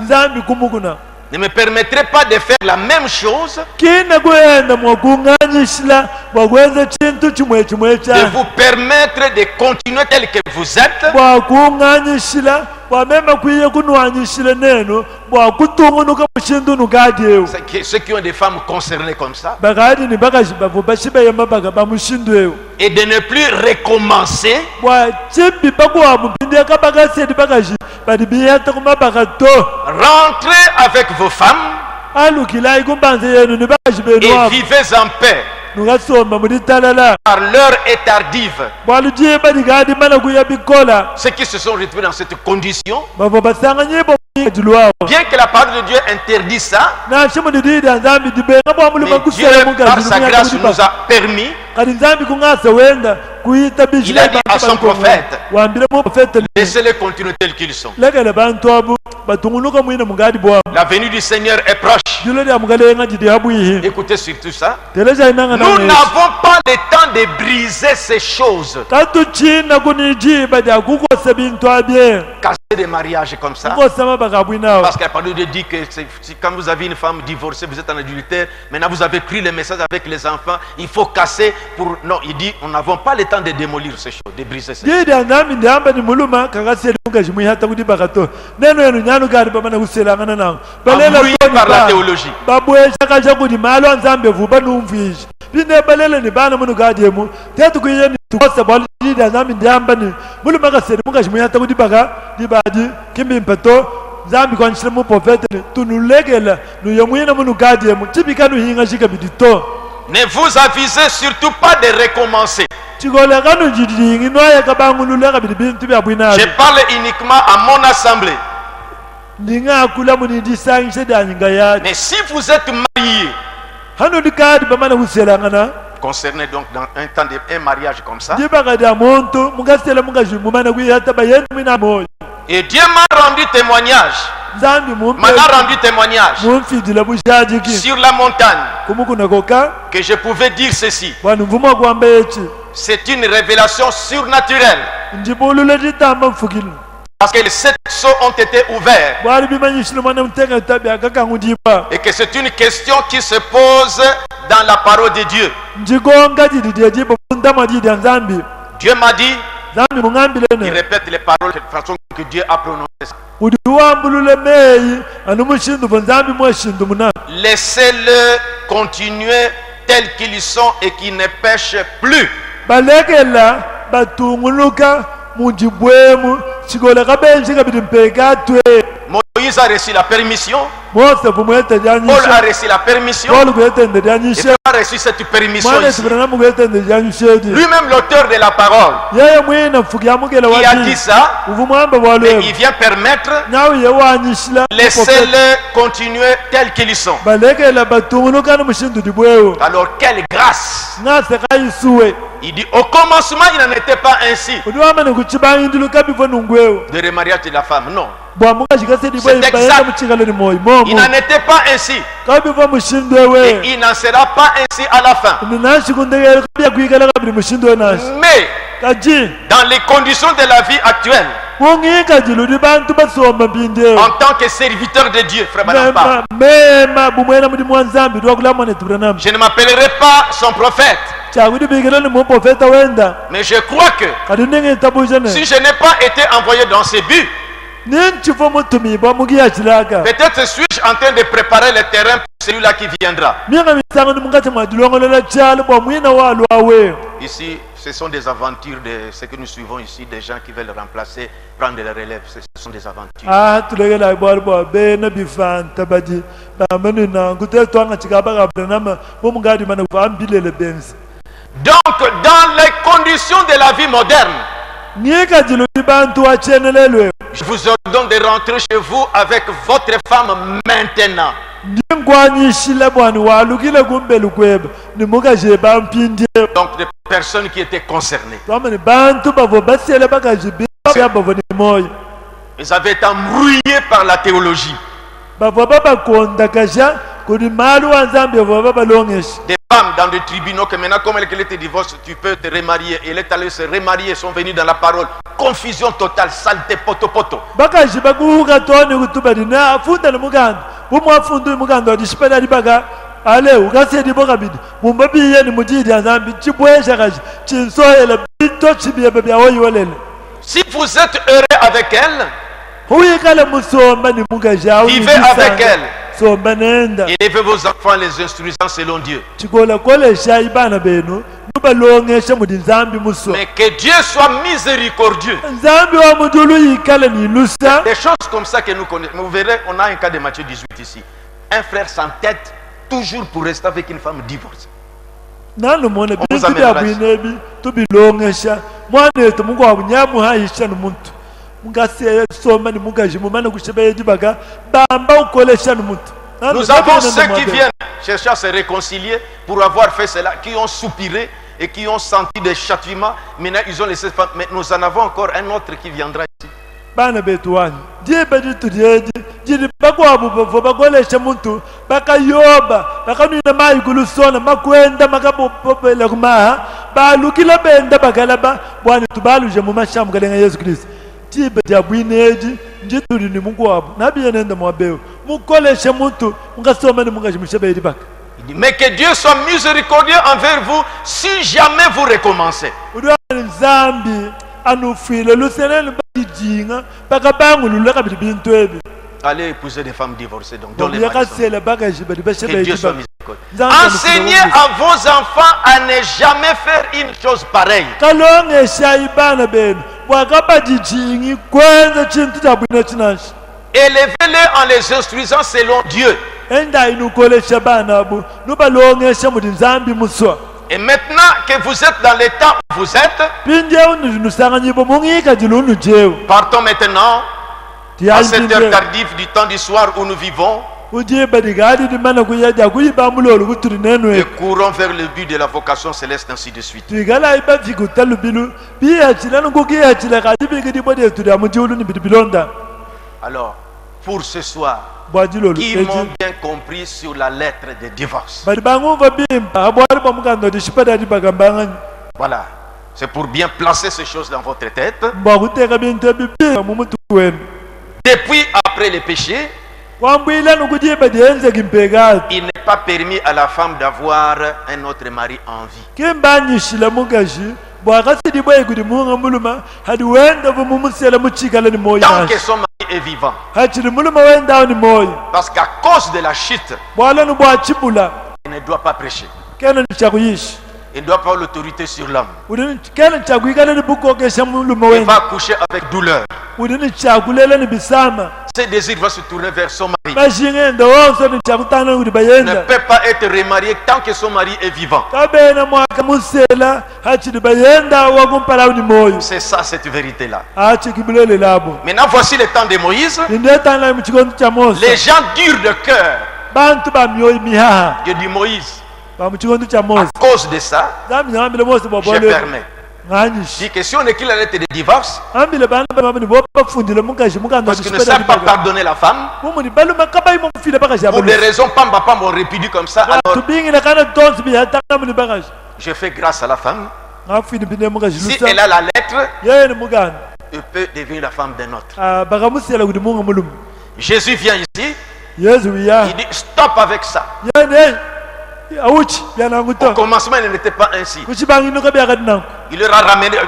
nzambi kumukuna ne me permettrait pas de faire la même chose, kina kuyenda mwakunganyishila mwakwenza chintu chimwe chimwe de chani vous permettre de continuer tel que vous êtes, mwakunganyishila mwamema kwiye kunwanyishile neno mwakutungunuka mushintu nukadyewu ceux qui ont des femmes concernées comme ça, bakadi ni bakashi bavu bashibeyema baka bamushinduewu et de ne plus recommencer bwachimbi bakuwamupindiaka bakasedi bakashi badibiyata kumabaka to rentrez avec vos femmes alukila ikumbanze yenu ni bakashi et benuwamu vivez en paix, nukasomba mulitalala car l'heure est tardive. bwalujiba likadi mana kuya bikola Ceux qui se sont retrouvés dans cette condition, bavo basanga nyibo mujilwawo bien que la parole de Dieu interdit ça, nashimu didida nzambi dibenga bwamulima mais Dieu, kusela par sa grâce, nous a permis. kadi nzambi kungasa wenda kuyita Il a dit à son prophète, wambile mu profete laissez-les continuer tels qu'ils sont. lekele bantu abu batunguluka mwine mugadi bwamu La venue du Seigneur est proche. julo lya mugalenga jidi habwihi Écoutez surtout ça. teleja inanga Nous n'avons pas le temps de briser ces choses. katu china kunijiba dya kukosa bintu abye Casser des mariages comme ça. kukosa mabaka abwinawo Parce que la parole de Dieu dit que quand vous avez une femme divorcée, vous êtes en adultère, maintenant vous avez pris le message avec les enfants, il faut casser pour... Non, il dit, nous n'avons pas le temps de démolir ces choses, de briser ces choses. jidi anami ndiamba ni muluma kakaseli mugaji hata kuti bakato neno yenu nyanu gadi pamana kuselangana nawo Embrouillé par la théologie. babwesha kacha kuti malo anzambe vuba numvisha pinde balele ni bana munu gadiemu tetu kuyeni tukosa bwalidi anami ndiamba ni muluma kaseli mugaji hata kuti baka dibaji kimbi mpeto zambi kwa nchile mu profete ni tunulekela nuyemwina munu gadiemu chipika nuhinga shika bidito Ne vous avisez surtout pas de recommencer. chikola kanu jidingi noya kabangululeka bidibintu byabwinabi Je parle uniquement à mon assemblée. ndingakula munindisangise danyinga yake Mais si vous êtes marié, hano ndikadi pamana kuselangana concerné donc dans un temps de un mariage comme ça, ndipakati amuntu mungasela mungazvimumana kuyata bayeni mwina moyo et Dieu m'a rendu témoignage, nzambi m'en a rendu témoignage mumfidila bushajiki sur la montagne, kumukunakoka que je pouvais dire ceci. vanhu mvuma kuamba yechi C'est une révélation surnaturelle. ndibulule titamba mfukile Parce que les 7 sceaux ont été ouverts. bwali bimanyishile mwana mtenga tabi akakangu ndipa Et que c'est une question qui se pose dans la parole de Dieu. ndikonga jididie jipo ndama jidi nzambi Dieu m'a dit, zambi il mung'ambilene répète les paroles de façon que Dieu a prononcées. kuti wambulule meyi anu mushindu vo nzambi mwashindu muna Laissez-le continuer tels qu'ils sont et qu'ils ne pêchent plus. balekela batunguluka mundibwemu chikola kabenji kabili mpekatwe Moïse a reçu la permission. mose vumwete Paul a lyanyishe reçu la permission. polo kuyetende Et lyanyishe Paul a reçu cette permission mwana ici. sibiranamu kuyetende lyanyishedi Lui-même, l'auteur de la parole, yeye mwina mfuki yamukela qui a dit wati ça, uvumwamba et bwalwemu il vient permettre, nawe ye wanyishila laissez-le continuer tels qu'ils sont. balekela batungulukana mushindu dibwewo Alors, quelle grâce! ngase kayisuwe Il dit, au commencement, il n'en était pas ainsi. kuti wamane kuchibangindiluka bifo nungwewo De remariage de la femme, non. bwamukashikasedi C'est bayenda exact. muchikaleni moyo Il momo n'en était pas ainsi. kabifo mushindu Et ewe il n'en sera pas ainsi à la fin. ninashikundekele kabyakwikala kabili mushindu wenashi Mais, kaji dans les conditions de la vie actuelle, kungika jiludi bantu basoma mpindewo en tant que serviteur de Dieu, frère Banamba, mema bumwena mudi mwanzambi twakulamane tibranam je ne m'appellerai pas son prophète, chakuti bikilani muprofeta wenda mais je crois que kati ndingi tabujane si je n'ai pas été envoyé dans ces buts, ninchifo mutumibwa mukiyachilaka peut-être suis-je en train de préparer le terrain pour celui-là qui viendra. myaka misango ni mungati mwadilongolela chalo bwa mwina walwawe Ici, ce sont des aventures de ce que nous suivons ici, des gens qui veulent remplacer, prendre la relève. Ce sont des aventures. tulekela bwali bwa bena bifanta badi bamani nangu tetwanga chikabaka branama mumungati mana kuambilele benzi Donc, dans les conditions de la vie moderne, ngika jiludi bantu wachenelelwe je vous ordonne de rentrer chez vous avec votre femme maintenant. ndingwanyishile bwana walukile kumbele kweba nimukaje bampindie Donc des personnes qui étaient concernées. twamani bantu bavo basele bakajibia bavo ni moyo Ils avaient été embrouillés par la théologie. bavo babakonda kasha kuni malu wanzambi bavo babalongesha Des femmes dans des tribunaux que maintenant, comme elle était divorcée, tu peux te remarier. Et elle est allée se remarier, sont venus dans la parole. Confusion totale, saleté, poto. bakaji bakuhuka toni kutubali na afunda ni muganda bumwe afundu muganda wadishipela libaka ale ukasedi bokabidi mumbabiye ni mujidi anzambi chibwesha kaji chinsohela bito chibiebe bya oyiwelele Si vous êtes heureux avec elle, huyikale musomba ni mugaja vivez avec elle. somba nenda Élevez vos enfants les instruisant selon Dieu. chikola kolesha ibana benu nubalongesha mudi nzambi muso Mais que Dieu soit miséricordieux. nzambi wa mudulu yikale ni lusa Des choses comme ça que nous connaissons. Vous verrez, on a un cas de Matthieu 18 ici. Un frère sans tête, toujours pour rester avec une femme divorcée. nanu mone On vous bintu amènera byabwinebi tubilongesha mwana etu mungu wabunyamuhayisha numuntu mungase soma ni mugaji mumane kushebedi baga bamba ukolesha numuntu Nous avons ceux qui viennent chercher à se réconcilier pour avoir fait cela, qui ont soupiré et qui ont senti des châtiments. Maintenant, ils ont laissé faire. Mais nous en avons encore un autre qui viendra ici. bana betu wani ndiye bedi tudieji jiri bakwabu bavo bakolesha muntu bakayoba bakanwina mayi kulusona makwenda makapopela kumaha balukila benda bakalaba bwani tubaluje mumashamu kalenga Yesu Kristo tibe dyabwineji njituli ni mungu wabu nabiye nenda mwabeo mukolesha muntu mungasoma ni mungaji mushebeli baka Il dit, mais que Dieu soit miséricordieux envers vous si jamais vous recommencez. udwani nzambi anufile luseneni bakijinga bakabangulula kabili bintu ebi Allez épouser des femmes divorcées. Donc, dans les yakasela bakajibali que Dieu bashebeli soit baka miséricordieux. Enseignez à vos enfants à ne jamais faire une chose pareille. kalongesha ibana benu bwakabajijingi kwenza chintu chabwine chinashi Élevez-les en les instruisant selon Dieu. enda inukolesha bana bu nubalongesha mudi nzambi muswa Et maintenant que vous êtes dans l'état où vous êtes, pindie ununusanganyibo mungika dilunu jewu partons maintenant à cette heure tardive du temps du soir où nous vivons ujiba digadi dimana kuyaja kuyiba mulolu kuturi et nenwe courons vers le but de la vocation céleste, ainsi de suite. tigala iba fikutalu bilu biyachila nukukiyachila kadibiki dibode turi amujulu ni bidibilonda Alors, pour ce soir, bwajilolu qui eji m'ont bien compris sur la lettre de divorce. badi bangumva bimba abwali bamukando dishipada dibagambangani Voilà. C'est pour bien placer ces choses dans votre tête. mbwakuteka bintu ebibimba mumutu wenu Depuis après le péché, kwambwila nukujiba dienzeki mpekati il n'est pas permis à la femme d'avoir un autre mari en vie. kimbanyishila mugaji bwakasidi bwekudi muhunga muluma hadi wenda vumumusela muchikala ni moyo Tant que nashi son mari est vivant. hachili muluma wendawo ni moyo Parce qu'à cause de la chute, bwalanu bwachibula il ne doit pas prêcher. kena ni chakuyishi Il ne doit pas avoir l'autorité sur l'homme. udini kena chakuikala ni bukokesha muluma Il wenda va coucher avec douleur. udini chakulela ni bisama Ses désirs vont se tourner vers son mari. bashingenda wonso ni chakutana kuti Il ne bayenda peut pas être remarié tant que son mari est vivant. kabena mwaka musela hachili bayenda wakumpalawu ni moyo C'est ça, cette vérité-là. achikibulele labo Maintenant, voici le temps de Moïse. indetana muchikondo cha Mose Les gens durs de cœur. bantu bamyoyo mihaha Dieu dit Moïse, bamuchikondo cha à Mose cause de ça, zamnyambile Mose je bwabole permets. nganyishi Dit que si on écrit la lettre de divorce, ambile bana bamani bopafundile mukaji mukando parce qu'ils ne savent pas pardonner la femme, mumuni baluma kabayimo kufile bakaji pour des raisons pamba ont répudie comme ça, alors tubingile kana tonsi bihatanga muni bakaji je fais grâce à la femme. ngafini bine mukaji Si lusa elle a la lettre, yeye ni muganda elle peut devenir la femme d'un autre. bakamusela kuti munga muluma Jésus vient ici, yesu wiya il dit stop avec ça. yene awuchi Au byananguto commencement, il n'était pas ainsi. kuchibanginuka byakadinango Il leur a ramené.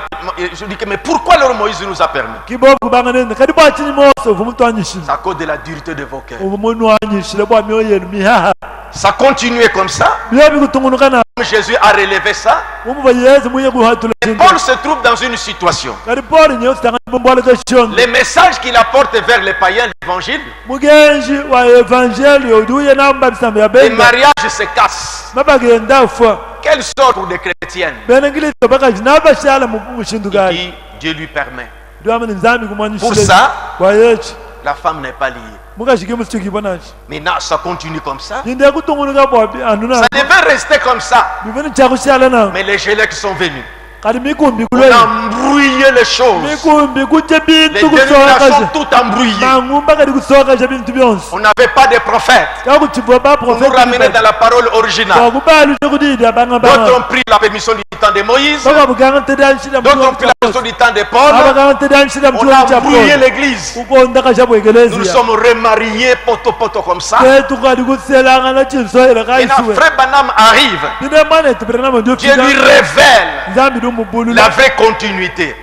Je dis que, mais pourquoi leur Moïse nous a permis? kibovu banganene kadi bwachini Mose vumutwanyishile C'est à cause de la dureté de vos cœurs. umunwanyishile bwa myoyo yenu mihaha Ça continuait comme ça. byo bikutungunuka na Jésus a relevé ça. umuva yesu muye kuhatula Paul se trouve dans une situation. kadi poli nyeusi tanganyibombola kashonga Les messages qu'il apporte vers les païens de l'évangile, mugenji wa evangeli uduye namba bisambo ya les benda mariages se cassent. mabagenda fwa Quelle sorte pour des chrétiennes? benengilito bakaji nabashala Il mushindukani dit, Dieu lui permet. dwamani nzambi Pour kumwanyishile ça, kwa yechi la femme n'est pas liée. mukazi ke musiki bonachi Maintenant, ça continue comme ça. yinde kutunguluka bwabi anuna Ça devait rester comme ça. biveni chakushala na Mais les Gélecs sont venus. kali mikumbi On kulwe a embrouillé les choses. mikumbi kuje Les bintu dénominations kusoka tout embrouillées. mangumba kali kusoka je bintu byonse On n'avait pas de prophètes kakuchibwa ba pour nous prophet ramener dans la parole originale. bakubali kudida banga D'autres banga ont pris la permission du temps de Moïse. baka buganga tedanshira D'autres ont pris la permission du temps de Paul. abaganga tedanshira On a embrouillé l'église. kukonda kasha Nous nous bwegelezia sommes remariés poto comme ça. ketu kali kuselanga na chinsoela Maintenant, kaisuwe frère Branham arrive. bine mane tupirana ndio Dieu lui révèle nzambi dumubulu la vraie continuité.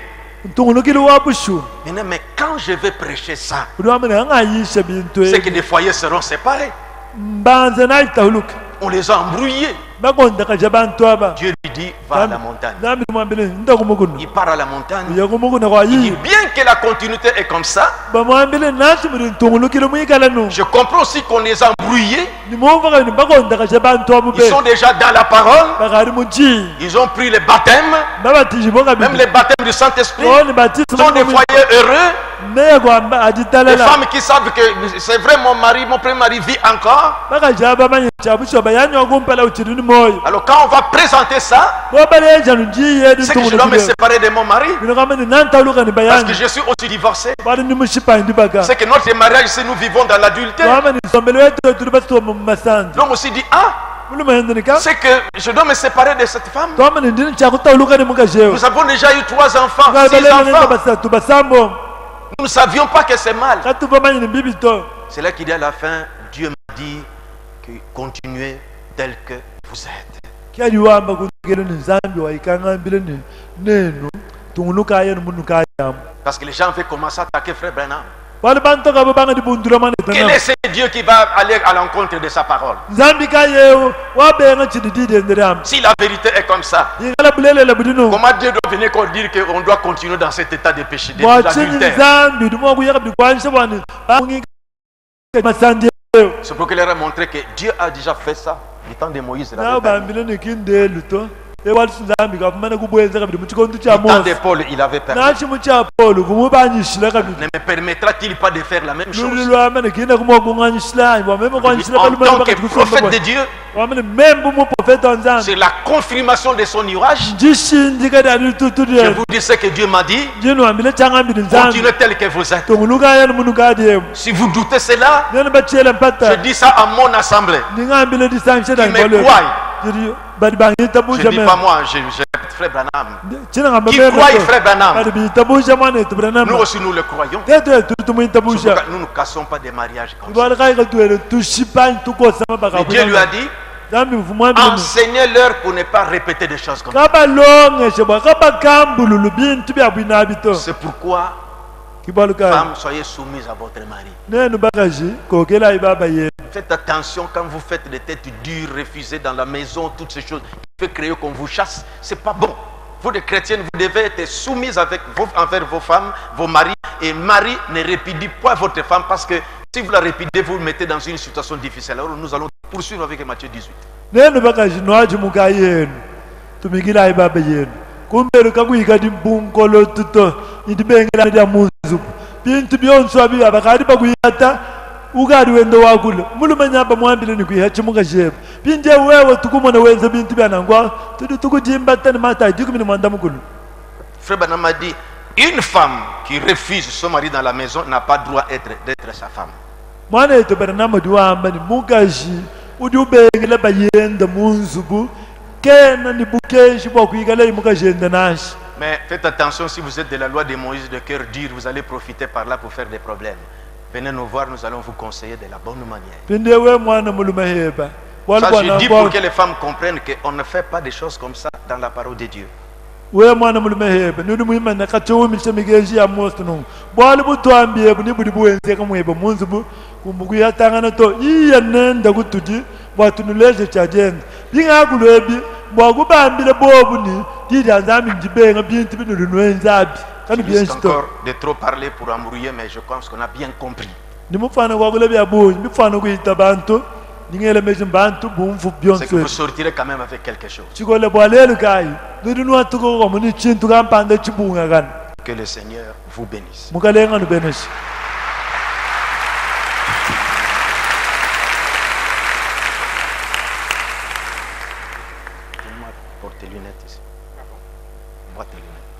ntungulukile wa bushu Maintenant, mais quand je vais prêcher ça, ulwamene angayisha bintu c'est que des foyers seront séparés. mbanze naitahuluka On les a embrouillés. bakonda kasha bantu aba Dieu lui dit, va à la montagne. nzambi mwambile ndakumukunu Il part à la montagne. yakumukuna kwa Il dit, yi bien que la continuité est comme ça, bamwambile nasi muri ntungulukile mwikala nu je comprends aussi qu'on les a embrouillés. nimumva kani bakonda kasha bantu Ils abube sont déjà dans la parole. bakari munji Ils ont pris le baptême, babatiji boka même bibi les baptêmes du Saint-Esprit. oni batisi Ils sont des foyers heureux. meya kwamba Des ajitalala femmes qui savent que c'est vrai, mon premier mari vit encore. bakaja bamanye chabushoba yanywa kumpala uchirini moyo Alors quand on va présenter ça, bobaleja nunji yedu c'est que je dois me ntungulukile séparer de mon mari. bino kamene nantaluka ni Parce que bayani je suis aussi divorcé. bali ni mushipa ndi baka C'est que notre mariage, si nous vivons dans l'adultère, wamani sombele wetu tuli basoma mu masandi l'homme aussi dit, ah, muluma hendenika c'est que je dois me séparer de cette femme. twamani ndini chakutauluka ni mukashewo Nous avons déjà eu 3 enfants, 6 ngabalelanga enfants. basatu basambo Nous ne savions pas que c'est mal. katuva manyi ni bibi to C'est là qu'il dit à la fin, Dieu m'a dit que continuez tel que vous êtes. kyaliwamba kugere ni nzambi waikangambile ni nenu tunguluka yenu munukayamu Parce que les gens veulent commencer à attaquer frère Branham. bali bantu kabo banga dibundura mane Quel tana est ce Dieu qui va aller à l'encontre de sa parole? nzambi kayewo wabenga chididide nderam Si la vérité est comme ça, yingala bulelela budino comment Dieu doit venir qu'on dire qu'on doit continuer dans cet état de péché, mwachini d'adultère? nzambi dumo kuyaka bikwanisha bwani bangi masandi C'est pour qu'il leur ait montré que Dieu a déjà fait ça. Du temps de Moïse, il nawo avait permis. bambile nikindelu to ewalisi nzambi kapumana kubwenza kabili muchikondi Du cha temps de Mose Paul, il avait permis. nachi mucha Paulo kumubanyishila kabili Ne me permettra-t-il pas de faire la même luli chose? lwamene kina kumwakunganyishila wameme kwanyishila En tant kalumana que bakati prophète de kusomba Dieu, wamene membu mu profeta nzambi c'est la confirmation de son ouvrage. njishindi kadi ali Je tutudye vous dis ce que Dieu m'a dit. jinu ambile changambili nzambi Continuez tel que vous êtes. tunguluka yenu munukadiyemu Si vous doutez cela, nene bachela je mpata dis ça à mon assemblée. ningambile disansheda Qui me croient. jiri badi bangita Je busha ne dis meme pas moi, je répète frère Branham. china ngamba Qui meme croit to. frère Branham? badi bita busha mwane tubranama Nous aussi nous le croyons. teto tuli tumuyita C'est busha pourquoi nous ne cassons pas des mariages comme ça. ibali kaika tuwele tushipani tukosama baka Mais Dieu lui a dit, zambi mfumwambile enseignez-leur pour ne pas répéter des choses comme ça. kabalongeshe bwa kabakambululu bintu byabwina bito C'est pourquoi, kibaluka femmes, soyez soumises à votre mari. nenu bakaji kokela ibaba ye Faites attention quand vous faites des têtes dures, refusées dans la maison, toutes ces choses qui peuvent créer qu'on vous chasse. C'est pas bon. Vous, les chrétiennes, vous devez être soumises envers vos femmes, vos maris. Et mari, ne répudie pas votre femme parce que si vous la répudiez, vous vous mettez dans une situation difficile. Alors nous allons poursuivre avec Matthieu 18. nenu bakaji nwaji muka yenu tumikila ibaba yenu kumbelu kakuyika dimbunkolo tuto idibengela lya muzu bintu byonso abi abakadi bakuyata ukadi wendo wakule mulumanyamba mwambile ni kuihachi mukasheba pinje wewe tukumona wenza bintu byanangwa tudi tukujimba tani mata dikumini mwanda mukulu Frère Branham a dit, une femme qui refuse son mari dans la maison n'a pas droit d'être sa femme. mwana eto Branham diwaamba ni mukaji udi ubengela bayenda munzubu kena ni bukeshi bwa kuikala imukajenda nashi Mais faites attention, si vous êtes de la loi de Moïse de cœur dur, vous allez profiter par là pour faire des problèmes. Venez nous voir, nous allons vous conseiller de la bonne manière. pinde we mwana mulumaheba Ça, je dis pour que les femmes comprennent qu'on ne fait pas des choses comme ça dans la parole de Dieu. we mwana mulumaheba nudi muhimana kachowimisha migeji ya mosto no bwali butwambie buni budi buwenze kamweba munzubu kumbukuyatangana to iya nenda kututi bwatunuleze chajenga bingakulwebi bwakubambile bobuni didanzami ndibenga bintu binulunwenzabi kandi Je risque byenshito encore de trop parler pour embrouiller, mais je pense qu'on a bien compris. ndimufana kwakule byabunyi bifana kuyita bantu ndingelemeje bantu bumfu C'est que vous byonse sortirez quand même avec quelque chose. chikole bwalelu kayi ndinwatuko komuni chintu kampanda chibunga kana Que le Seigneur vous bénisse. mukalenga nubeneshi boîte loin.